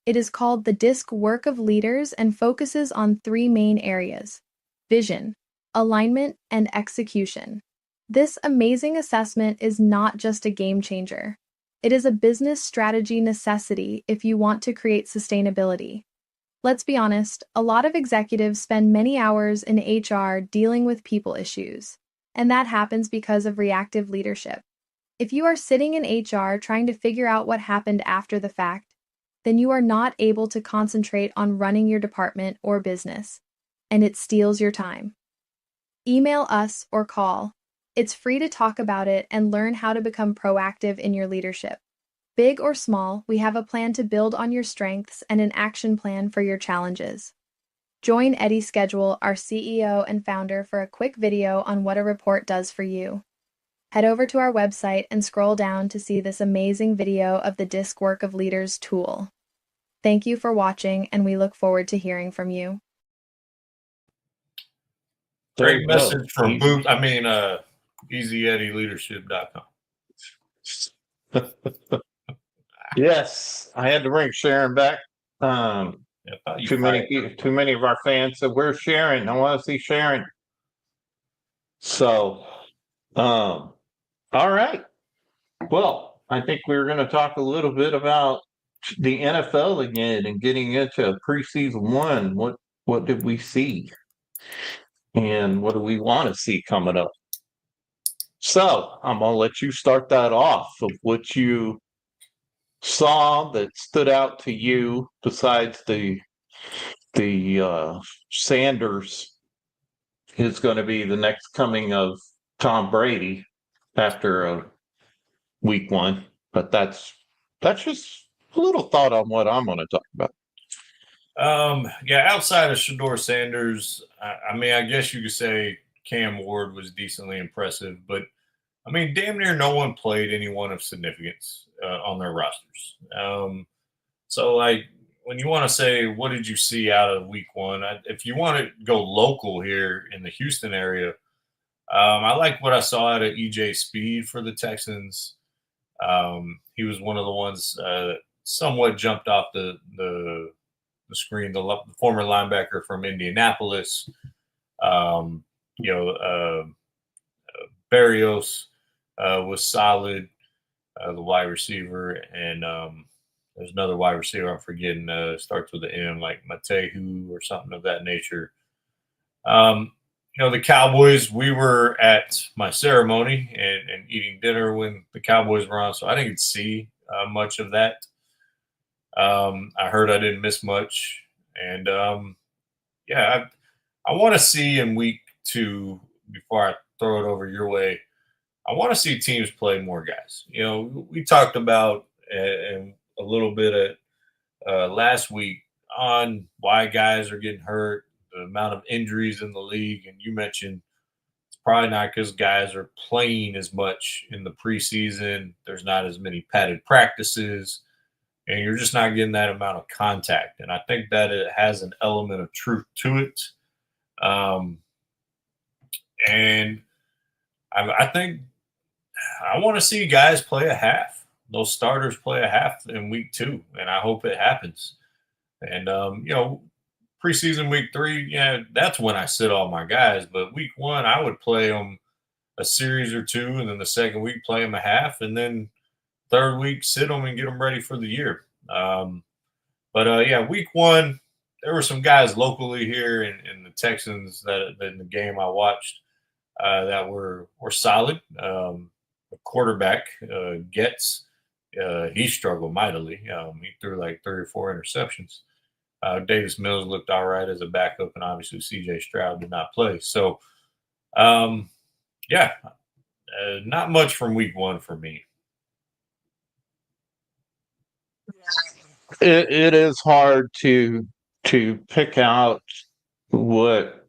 It is called the DISC Work of Leaders and focuses on 3 main areas: vision, alignment, and execution. This amazing assessment is not just a game changer. It is a business strategy necessity if you want to create sustainability. Let's be honest, a lot of executives spend many hours in HR dealing with people issues, and that happens because of reactive leadership. If you are sitting in HR trying to figure out what happened after the fact, then you are not able to concentrate on running your department or business, and it steals your time. Email us or call. It's free to talk about it and learn how to become proactive in your leadership. Big or small, we have a plan to build on your strengths and an action plan for your challenges. Join Eddie Schedule, our CEO and founder, for a quick video on what a report does for you. Head over to our website and scroll down to see this amazing video of the Disc Work of Leaders tool. Thank you for watching, and we look forward to hearing from you. Great message from Boot. I mean, EasyEddieLeadership.com. Yes, I had to bring Sharon back. Too many of our fans said, "Where's Sharon? I want to see Sharon." So, all right. Well, I think we were going to talk a little bit about the NFL again and getting into preseason one. What did we see, and what do we want to see coming up? So, I'm going to let you start that off of what you saw that stood out to you besides the Sanders is going to be the next coming of Tom Brady after week one. But that's just a little thought on what I'm going to talk about. Yeah, outside of Shedeur Sanders, I mean, I guess you could say Cam Ward was decently impressive, but I mean, damn near no one played anyone of significance on their rosters. So, like, when you want to say, what did you see out of week one? If you want to go local here in the Houston area, I like what I saw out of EJ Speed for the Texans. He was one of the ones that somewhat jumped off the screen, the former linebacker from Indianapolis. Barrios was solid, the wide receiver, and there's another wide receiver I'm forgetting, starts with an M, like Matehu or something of that nature. The Cowboys, we were at my ceremony and eating dinner when the Cowboys were on, so I didn't see much of that. I heard I didn't miss much. And, I want to see in week two, before I throw it over your way, I want to see teams play more guys. We talked about and a little bit at last week on why guys are getting hurt, the amount of injuries in the league. And you mentioned it's probably not because guys are playing as much in the preseason. There's not as many padded practices, and you're just not getting that amount of contact. And I think that it has an element of truth to it. And I think I want to see guys play a half. Those starters play a half in week two, and I hope it happens. And, preseason week three, that's when I sit all my guys. But week one, I would play them a series or two, and then the second week, play them a half, and then third week, sit them and get them ready for the year. Week one, there were some guys locally here in the Texans that in the game I watched that were solid. The quarterback, Getz, he struggled mightily. He threw like 3 or 4 interceptions. Davis Mills looked all right as a backup, and obviously C.J. Stroud did not play. So, not much from week one for me. It is hard to pick out what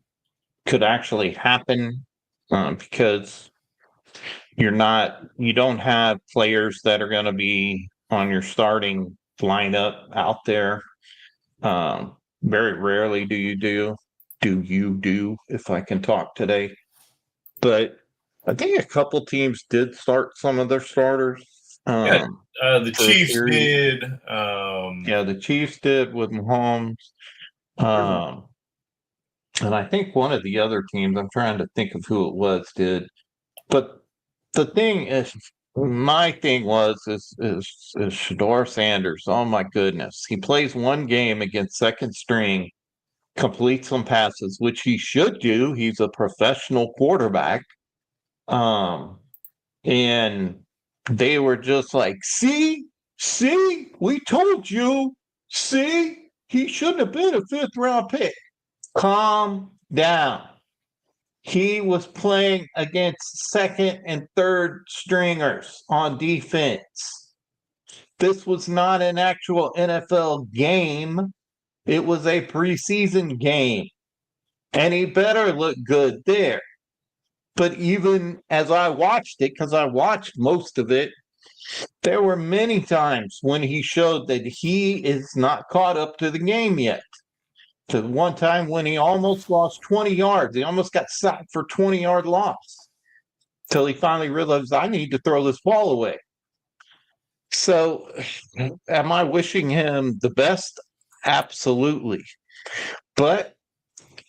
could actually happen because you don't have players that are going to be on your starting lineup out there. Very rarely do you do, if I can talk today. But I think a couple teams did start some of their starters. The Chiefs did. The Chiefs did with Mahomes. And I think one of the other teams, I'm trying to think of who it was, did. But the thing is, my thing is Shedeur Sanders. Oh my goodness. He plays one game against second string, completes some passes, which he should do. He's a professional quarterback. And they were just like, see, we told you. See, he shouldn't have been a 5th round pick. Calm down. He was playing against second and third stringers on defense. This was not an actual NFL game. It was a preseason game. And he better look good there. But even as I watched it, because I watched most of it, there were many times when he showed that he is not caught up to the game yet. To one time when he almost lost 20 yards, he almost got sacked for 20-yard loss till he finally realized, I need to throw this ball away. So, am I wishing him the best? Absolutely. But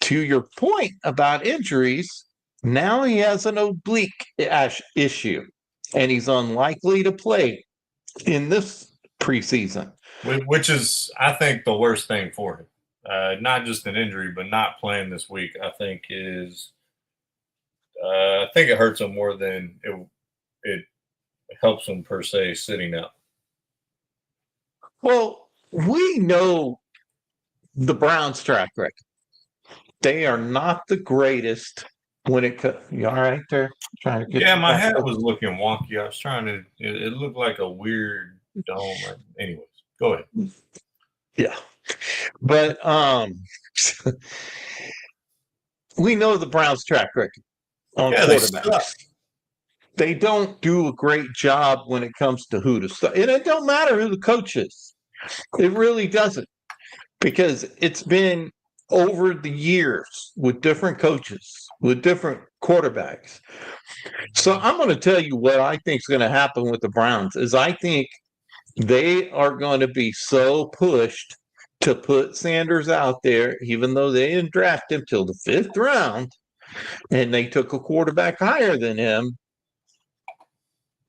to your point about injuries, now he has an oblique issue, and he's unlikely to play in this preseason. Which is, I think, the worst thing for him. Not just an injury, but not playing this week, I think I think it hurts him more than it helps him per se sitting out. Well, we know the Browns' track record. They are not the greatest when it comes. You all right there? Trying to get Yeah, you my back hat up. was looking wonky. I was trying to. It looked like a weird dome. Anyways, go ahead. Yeah, but we know the Browns' track record on Yeah, they suck. quarterbacks. They don't do a great job when it comes to who to start, and it don't matter who the coach is. It really doesn't, because it's been over the years with different coaches, with different quarterbacks. So I'm going to tell you what I think is going to happen with the Browns is I think they are going to be so pushed to put Sanders out there, even though they didn't draft him till the 5th round, and they took a quarterback higher than him.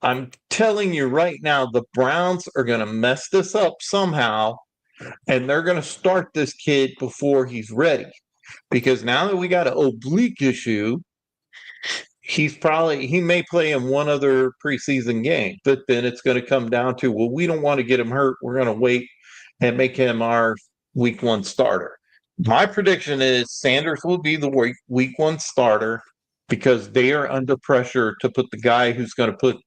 I'm telling you right now, the Browns are going to mess this up somehow, and they're going to start this kid before he's ready. Because now that we got an oblique issue, he may play in one other preseason game, but then it's going to come down to, well, we don't want to get him hurt. We're going to wait and make him our week 1 starter. My prediction is Sanders will be the week 1 starter because they are under pressure to put the guy who's going to put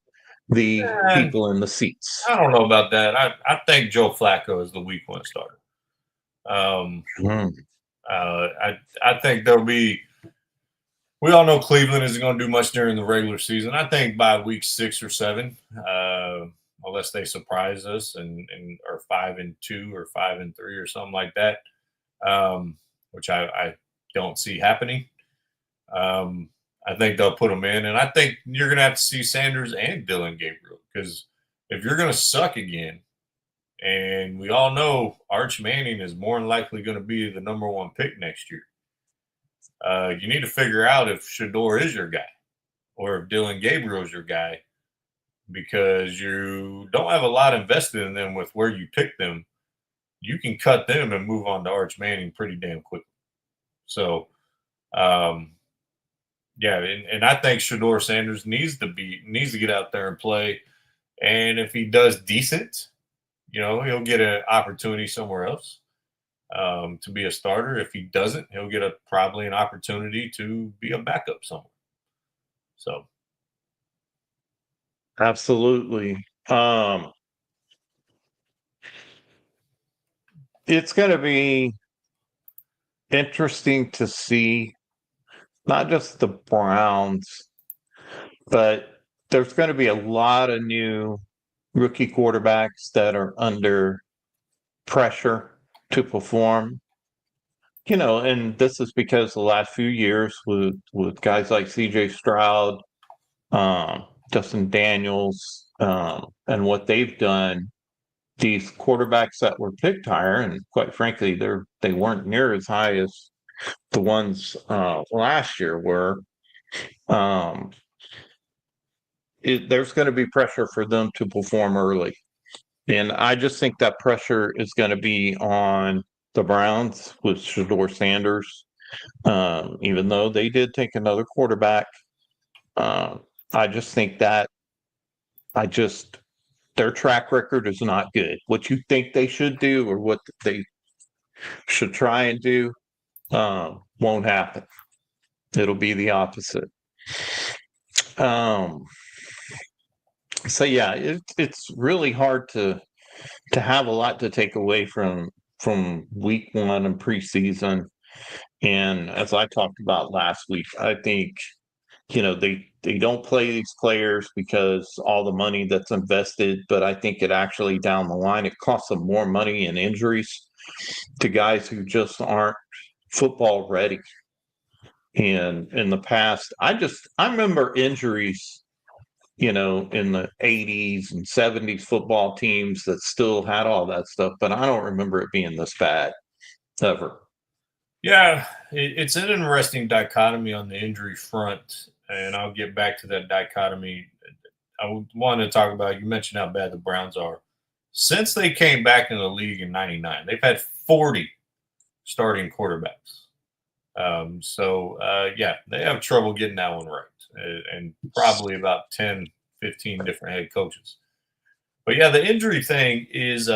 the people in the seats. I don't know about that. I think Joe Flacco is the week 1 starter. I think there'll be. We all know Cleveland isn't going to do much during the regular season. I think by week 6 or 7, unless they surprise us and are 5-2 or 5-3 or something like that, which I don't see happening. I think they'll put them in, and I think you're going to have to see Sanders and Dylan Gabriel, because if you're going to suck again, and we all know Arch Manning is more than likely going to be the number 1 pick next year, you need to figure out if Shador is your guy or if Dylan Gabriel is your guy, because you don't have a lot invested in them with where you pick them. You can cut them and move on to Arch Manning pretty damn quickly. So, yeah, and I think Shador Sanders needs to get out there and play. And if he does decent, he'll get an opportunity somewhere else to be a starter. If he doesn't, he'll get probably an opportunity to be a backup somewhere. So, absolutely. It's going to be interesting to see not just the Browns, but there's going to be a lot of new rookie quarterbacks that are under pressure to perform. And this is because the last few years with guys like CJ Stroud, Justin Daniels, and what they've done, these quarterbacks that were picked higher, and quite frankly, they weren't near as high as the ones last year were. There's going to be pressure for them to perform early. And I just think that pressure is going to be on the Browns with Shador Sanders, even though they did take another quarterback. I just think that their track record is not good. What you think they should do or what they should try and do won't happen. It'll be the opposite. So yeah, it's really hard to have a lot to take away from week 1 and preseason. And as I talked about last week, I think they don't play these players because all the money that's invested, but I think it actually down the line it costs them more money in injuries to guys who just aren't football ready. And in the past, I remember injuries, in the 80s and 70s football teams that still had all that stuff, but I don't remember it being this bad ever. Yeah, it's an interesting dichotomy on the injury front, and I'll get back to that dichotomy. I wanted to talk about, you mentioned how bad the Browns are. Since they came back in the league in 99, they've had 40 starting quarterbacks. Yeah, they have trouble getting that one right, and probably about 10, 15 different head coaches. But yeah, the injury thing is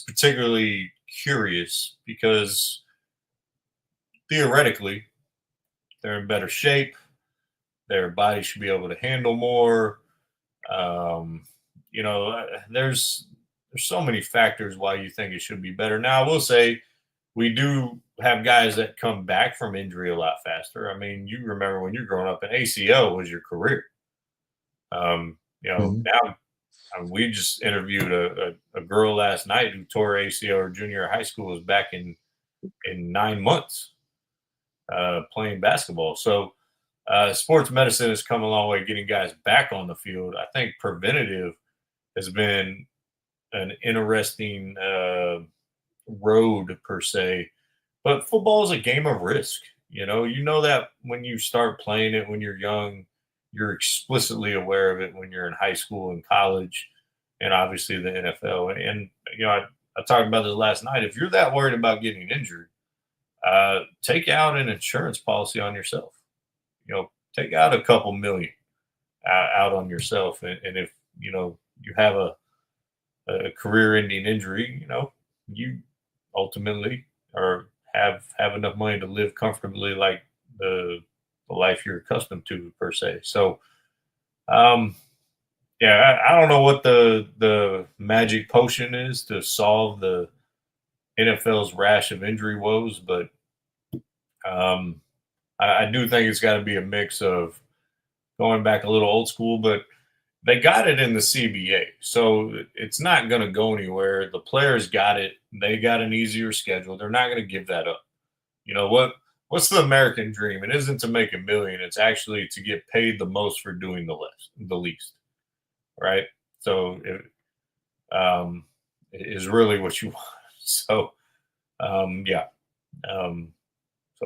particularly curious because theoretically they're in better shape. Their body should be able to handle more. There's so many factors why you think it should be better. Now, I will say we do have guys that come back from injury a lot faster. I mean, you remember when you're growing up, an ACL was your career. Now we just interviewed a girl last night who tore ACL her junior year of high school, was back in 9 months playing basketball. So sports medicine has come a long way getting guys back on the field. I think preventative has been an interesting road per se, but football is a game of risk. You know that when you start playing it when you're young, you're explicitly aware of it when you're in high school and college, and obviously the NFL. And I talked about this last night. If you're that worried about getting injured, take out an insurance policy on yourself. Take out a couple million out on yourself, and if you have a career-ending injury, you ultimately or have enough money to live comfortably, like the life you're accustomed to, per se. So, yeah, I don't know what the magic potion is to solve the NFL's rash of injury woes, but I do think it's got to be a mix of going back a little old school, but they got it in the CBA, so it's not going to go anywhere. The players got it. They got an easier schedule. They're not going to give that up. What's the American dream? It isn't to make $1 million. It's actually to get paid the most for doing the least, right? So it is really what you want. So, yeah. So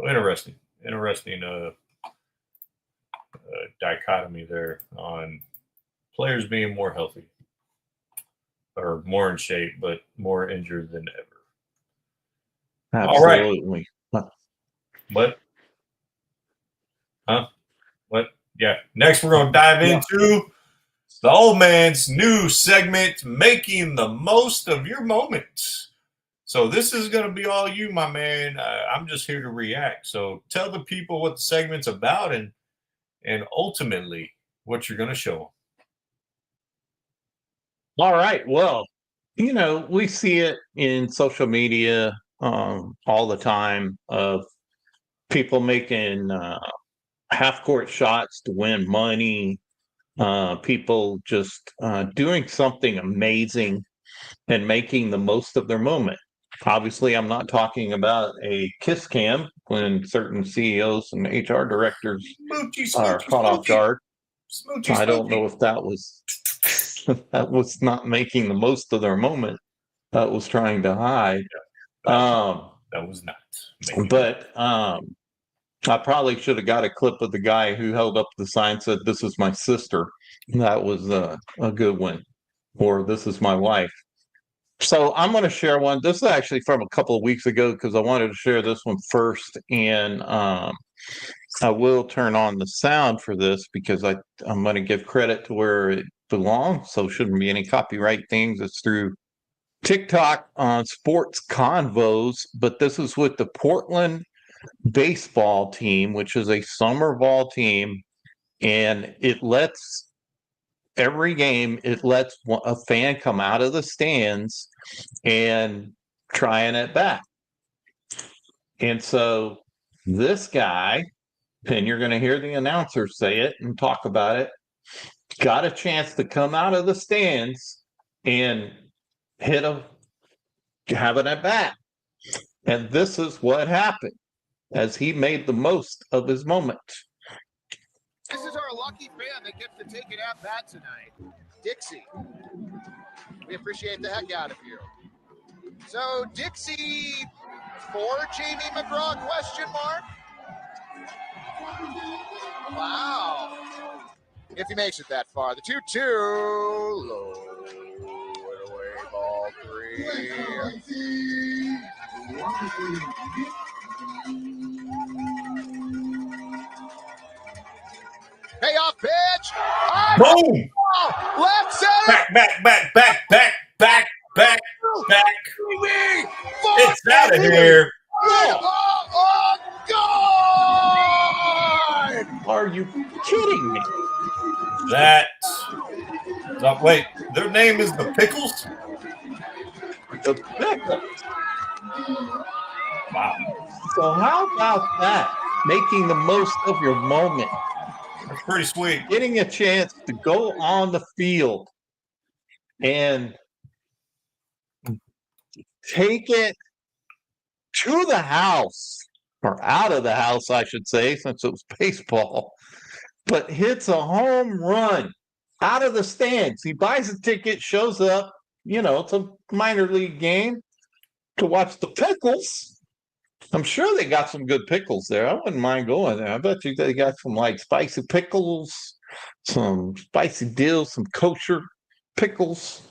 interesting dichotomy there on players being more healthy or more in shape, but more injured than ever. Absolutely. All right. What? Huh? What? Yeah. Next, we're going to dive into the old man's new segment, Making the Most of Your Moment. So this is going to be all you, my man. I'm just here to react. So tell the people what the segment's about and ultimately what you're going to show them. All right. Well, we see it in social media all the time of people making half-court shots to win money, people just doing something amazing and making the most of their moment. Obviously, I'm not talking about a kiss cam when certain CEOs and HR directors are caught off guard. I don't know if that was that was not making the most of their moment. That was trying to hide. That was not. But I probably should have got a clip of the guy who held up the sign said, "This is my sister." That was a good one. Or "This is my wife." So I'm going to share one. This is actually from a couple of weeks ago because I wanted to share this one first. And I will turn on the sound for this because I'm going to give credit to where it belongs. So shouldn't be any copyright things. It's through TikTok on Sports Convos. But this is with the Portland baseball team, which is a summer ball team. And every game, it lets a fan come out of the stands and try an at bat. And so this guy and you're going to hear the announcer say it and talk about it, got a chance to come out of the stands and have it at bat. And this is what happened as he made the most of his moment. This is our lucky fan that gets to take an at bat tonight. Dixie. We appreciate the heck out of you. So Dixie for Jamie McGraw, question mark? Wow. If he makes it that far. The 2-2, low and away, ball 3. Payoff pitch. Boom! Left center. Back. It's out of here. Oh, God! Are you kidding me? Wait, their name is the Pickles? The Pickles. Wow. So how about that? Making the most of your moment. That's pretty sweet. Getting a chance to go on the field and take it to the house, or out of the house, I should say, since it was baseball, but hits a home run out of the stands. He buys a ticket, shows up, it's a minor league game to watch the Pickles. I'm sure they got some good pickles there. I wouldn't mind going there. I bet you they got some spicy pickles, some spicy dill, some kosher pickles.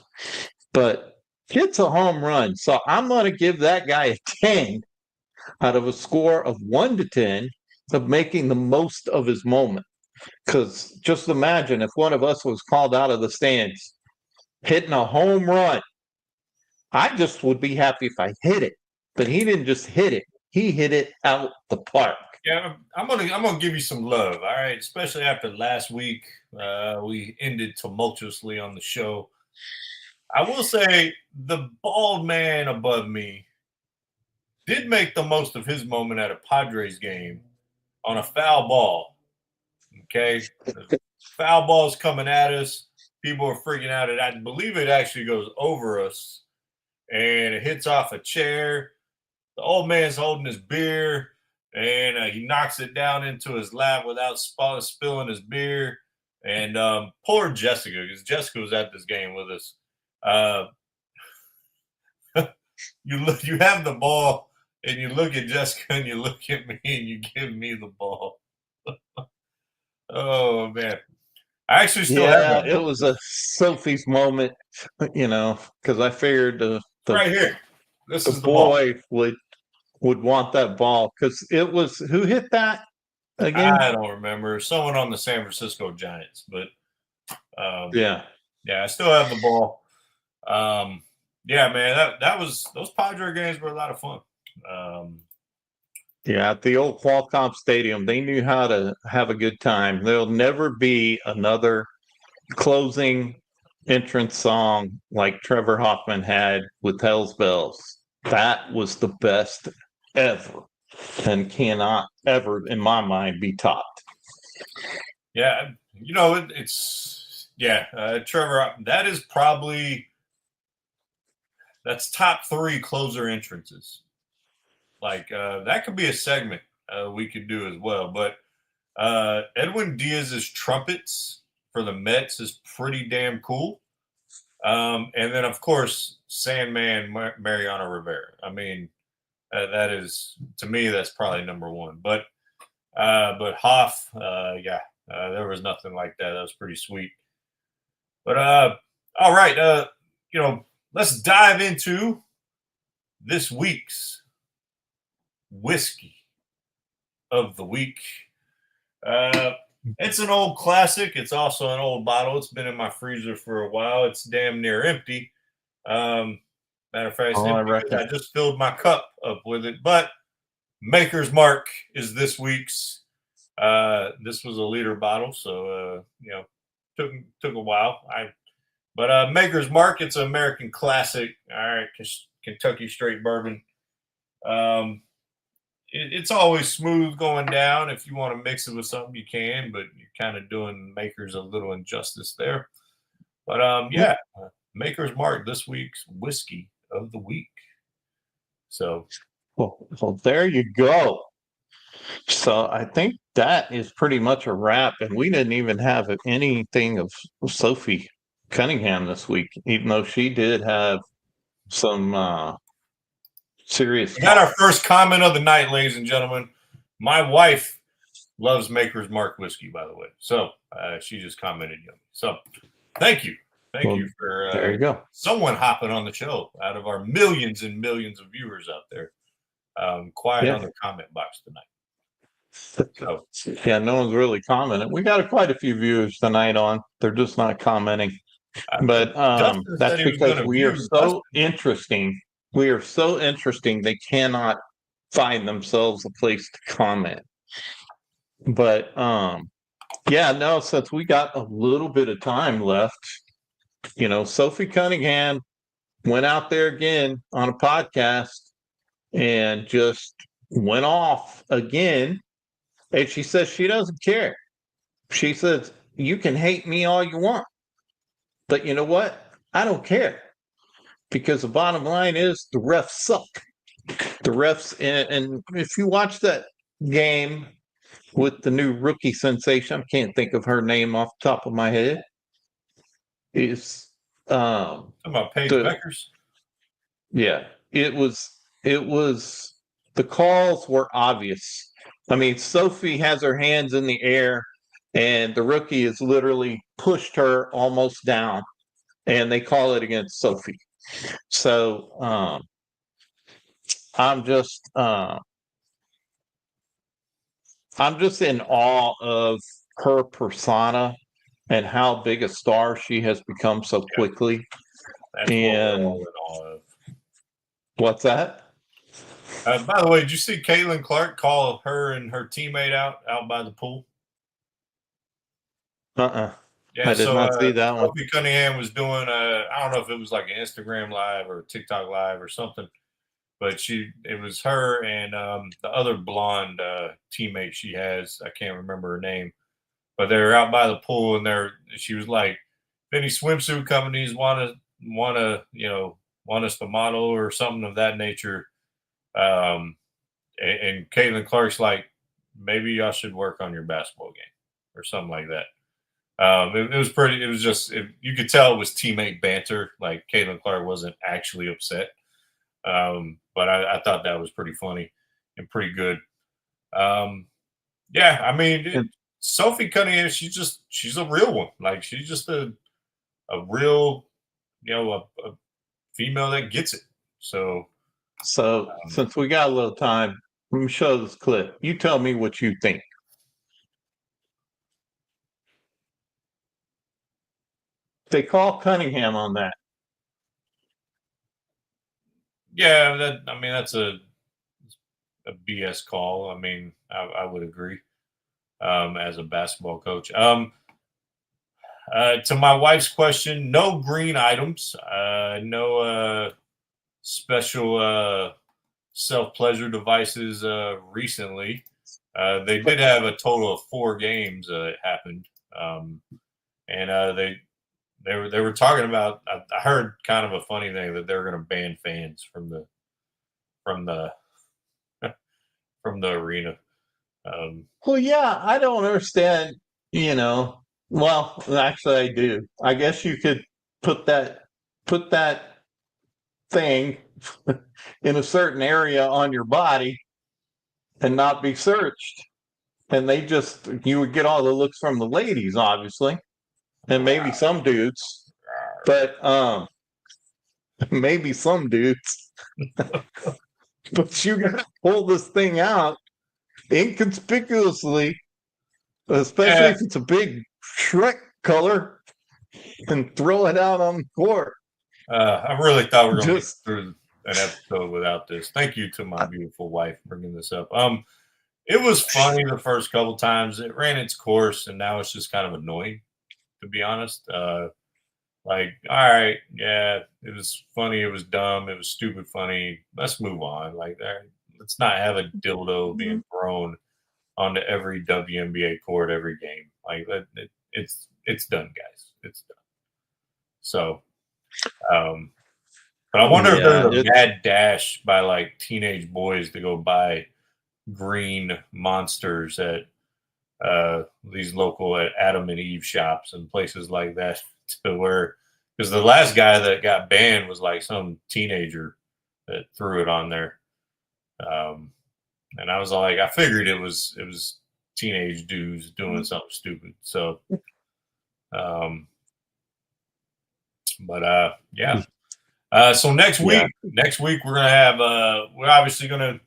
But it's a home run. So I'm going to give that guy a 10 out of a score of 1 to 10 of making the most of his moment. Because just imagine if one of us was called out of the stands hitting a home run. I just would be happy if I hit it. But he didn't just hit it. He hit it out the park. Yeah, I'm gonna give you some love, all right? Especially after last week, we ended tumultuously on the show. I will say the bald man above me did make the most of his moment at a Padres game on a foul ball. Okay, foul ball's coming at us. People are freaking out. I believe it actually goes over us, and it hits off a chair. The old man's holding his beer, and he knocks it down into his lap without spilling his beer. And poor Jessica, because Jessica was at this game with us. You have the ball, and you look at Jessica, and you look at me, and you give me the ball. Oh, man. I actually still have it was a Sophie's moment, because I figured right here. This the is the boy ball. would want that ball, because it was who hit that again? I don't remember. Someone on the San Francisco Giants, but yeah, I still have the ball. Yeah, man, those Padre games were a lot of fun. Yeah, at the old Qualcomm Stadium, they knew how to have a good time. There'll never be another closing entrance song like Trevor Hoffman had with Hell's Bells. That was the best ever and cannot ever, in my mind, be topped. Yeah, Trevor, that is that's top 3 closer entrances. That could be a segment we could do as well. But Edwin Diaz's trumpets for the Mets is pretty damn cool. And then, of course, Sandman Mariano Rivera. I mean, that is, to me, that's probably number 1. But Hoff, there was nothing like that. That was pretty sweet. But all right, let's dive into this week's whiskey of the week. It's an old classic. It's also an old bottle. It's been in my freezer for a while. It's damn near empty. Matter of fact, I just filled my cup up with it. But Maker's Mark is this week's. This was a liter bottle, so took a while. But Maker's Mark, it's an American classic. All right, Kentucky straight bourbon. it's always smooth going down. If you want to mix it with something, you can, but you're kind of doing Makers a little injustice there. But yeah, Maker's Mark, this week's whiskey of the week. So, well, there you go. So I think that is pretty much a wrap, and we didn't even have anything of Sophie Cunningham this week, even though she did have some serious. we got our first comment of the night, ladies and gentlemen. My wife loves Maker's Mark whiskey, by the way. So she just commented. So thank you. Thank you for there you go. Someone hopping on the show out of our millions and millions of viewers out there. Quiet on the comment box tonight. So, yeah, no one's really commenting. We got quite a few viewers tonight on. They're just not commenting. But that's because we are so interesting. We are so interesting, they cannot find themselves a place to comment. But yeah, no, since we got a little bit of time left, Sophie Cunningham went out there again on a podcast and just went off again. And she says she doesn't care. She says, you can hate me all you want. But you know what? I don't care. Because the bottom line is the refs suck. The refs, and if you watch that game with the new rookie sensation, I can't think of her name off the top of my head. Is about Paige Beckers? Yeah, it was the calls were obvious. I mean, Sophie has her hands in the air and the rookie has literally pushed her almost down, and they call it against Sophie. So I'm just in awe of her persona and how big a star she has become so quickly. That's and what we're all in awe of. What's that? By the way, did you see Caitlin Clark call her and her teammate out by the pool? Yeah, I did not see that one. Sophie Cunningham was doing I don't know if it was like an Instagram live or TikTok live or something, but it was her and the other blonde teammate she has. I can't remember her name, but they're out by the pool and she was like, if any swimsuit companies want us to model or something of that nature. And Caitlin Clark's like, maybe y'all should work on your basketball game or something like that. It was pretty. It was just you could tell it was teammate banter. Like Caitlin Clark wasn't actually upset, but I thought that was pretty funny and pretty good. Yeah, I mean, Sophie Cunningham, she's a real one. Like she's just a real, a female that gets it. So since we got a little time, let me show this clip. You tell me what you think. They call Cunningham on that. Yeah, that's a BS call. I mean, I would agree as a basketball coach. To my wife's question, no green items, no special self-pleasure devices recently. They did have a total of 4 games that happened. And they were talking about, I heard kind of a funny thing that they're going to ban fans from the arena. Well, yeah, I don't understand, well, actually I do. I guess you could put that thing in a certain area on your body and not be searched. And you would get all the looks from the ladies, obviously, and maybe some dudes, but maybe some dudes. But you got to pull this thing out inconspicuously, especially if it's a big Shrek color, and throw it out on the court. I really thought we were going to get through an episode without this. Thank you to my beautiful wife bringing this up. It was funny the first couple times. It ran its course, and now it's just kind of annoying, to be honest. Like, all right, yeah, it was funny. It was dumb. It was stupid funny. Let's move on. Like, let's not have a dildo being thrown onto every WNBA court every game. Like it's done, guys. It's done. So, but I wonder if there's a mad dash by like teenage boys to go buy green monsters at these local Adam and Eve shops and places like that, to where, because the last guy that got banned was like some teenager that threw it on there. And I was like, I figured it was teenage dudes doing something stupid. So, yeah. So next week we're gonna have we're obviously gonna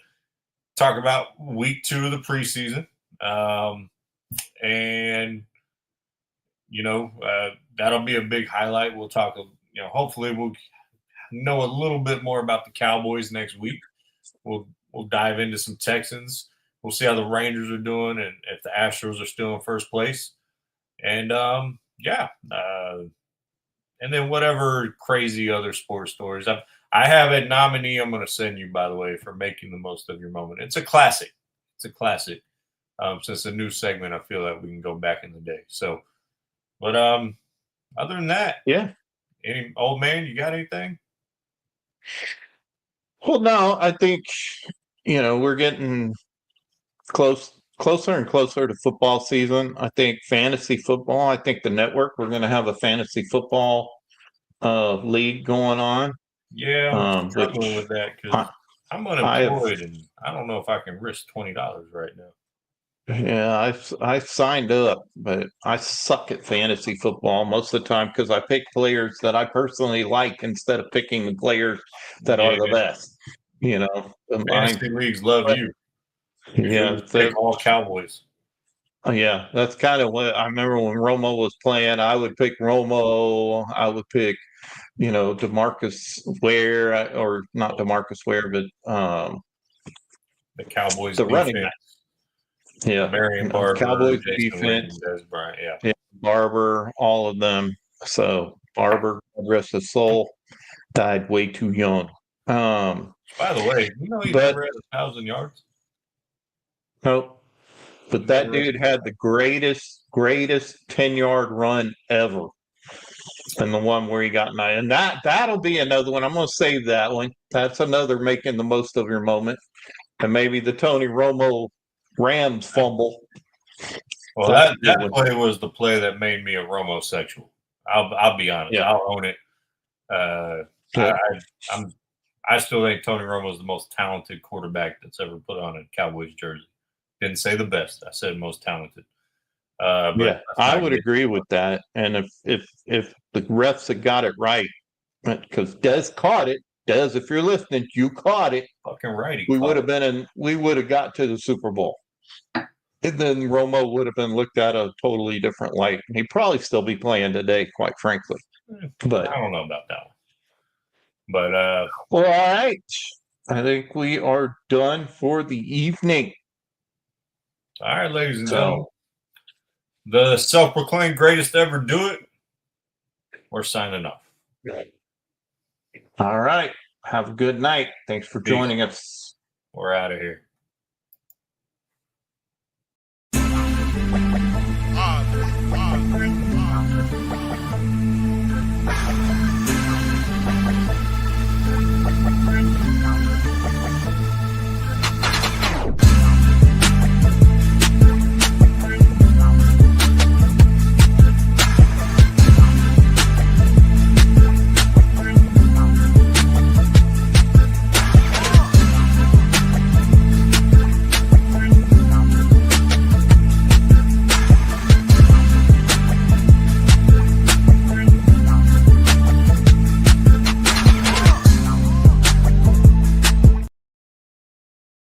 talk about week 2 of the preseason, and that'll be a big highlight. We'll talk, hopefully we'll know a little bit more about the Cowboys next week. We'll dive into some Texans. We'll see how the Rangers are doing and if the Astros are still in first place. And and then whatever crazy other sports stories. I have a nominee I'm going to send you, by the way, for making the most of your moment. It's a classic. It's a classic. Since a new segment, I feel like we can go back in the day. So, but other than that, any old man, you got anything? Well, no, I think we're getting closer and closer to football season. I think fantasy football. I think the network, we're going to have a fantasy football league going on. Yeah, I'm struggling with that because I'm unemployed and I don't know if I can risk $20 right now. Yeah, I signed up, but I suck at fantasy football most of the time because I pick players that I personally like instead of picking the players that are the best. Fantasy leagues love you. Yeah, pick all Cowboys. Yeah, that's kind of what I remember when Romo was playing. I would pick Romo. I would pick, DeMarcus Ware, or not DeMarcus Ware, but the Cowboys the defense. running back. Yeah, Marion Barber, Cowboys Jason defense, Witten, Des Bryant, yeah, Barber, all of them. So Barber, God rest his soul, died way too young. By the way, he never had 1,000 yards. Nope. But that dude had the greatest 10-yard run ever. And the one where he got 9. And that'll be another one. I'm going to save that one. That's another making the most of your moment. And maybe the Tony Romo Rams fumble. Well, that play was the play that made me a Romo sexual. I'll be honest. Yeah. I'll own it. I still think Tony Romo is the most talented quarterback that's ever put on a Cowboys jersey. Didn't say the best. I said most talented. But I would agree with that. And if the refs had got it right, because Des caught it. Des, if you're listening, you caught it. Fucking right. We would have got to the Super Bowl. And then Romo would have been looked at a totally different light. He'd probably still be playing today, quite frankly. But I don't know about that one. But well, all right. I think we are done for the evening. All right, ladies and gentlemen. The self-proclaimed greatest ever do it. We're signing off. All right. Have a good night. Thanks for joining us. We're out of here.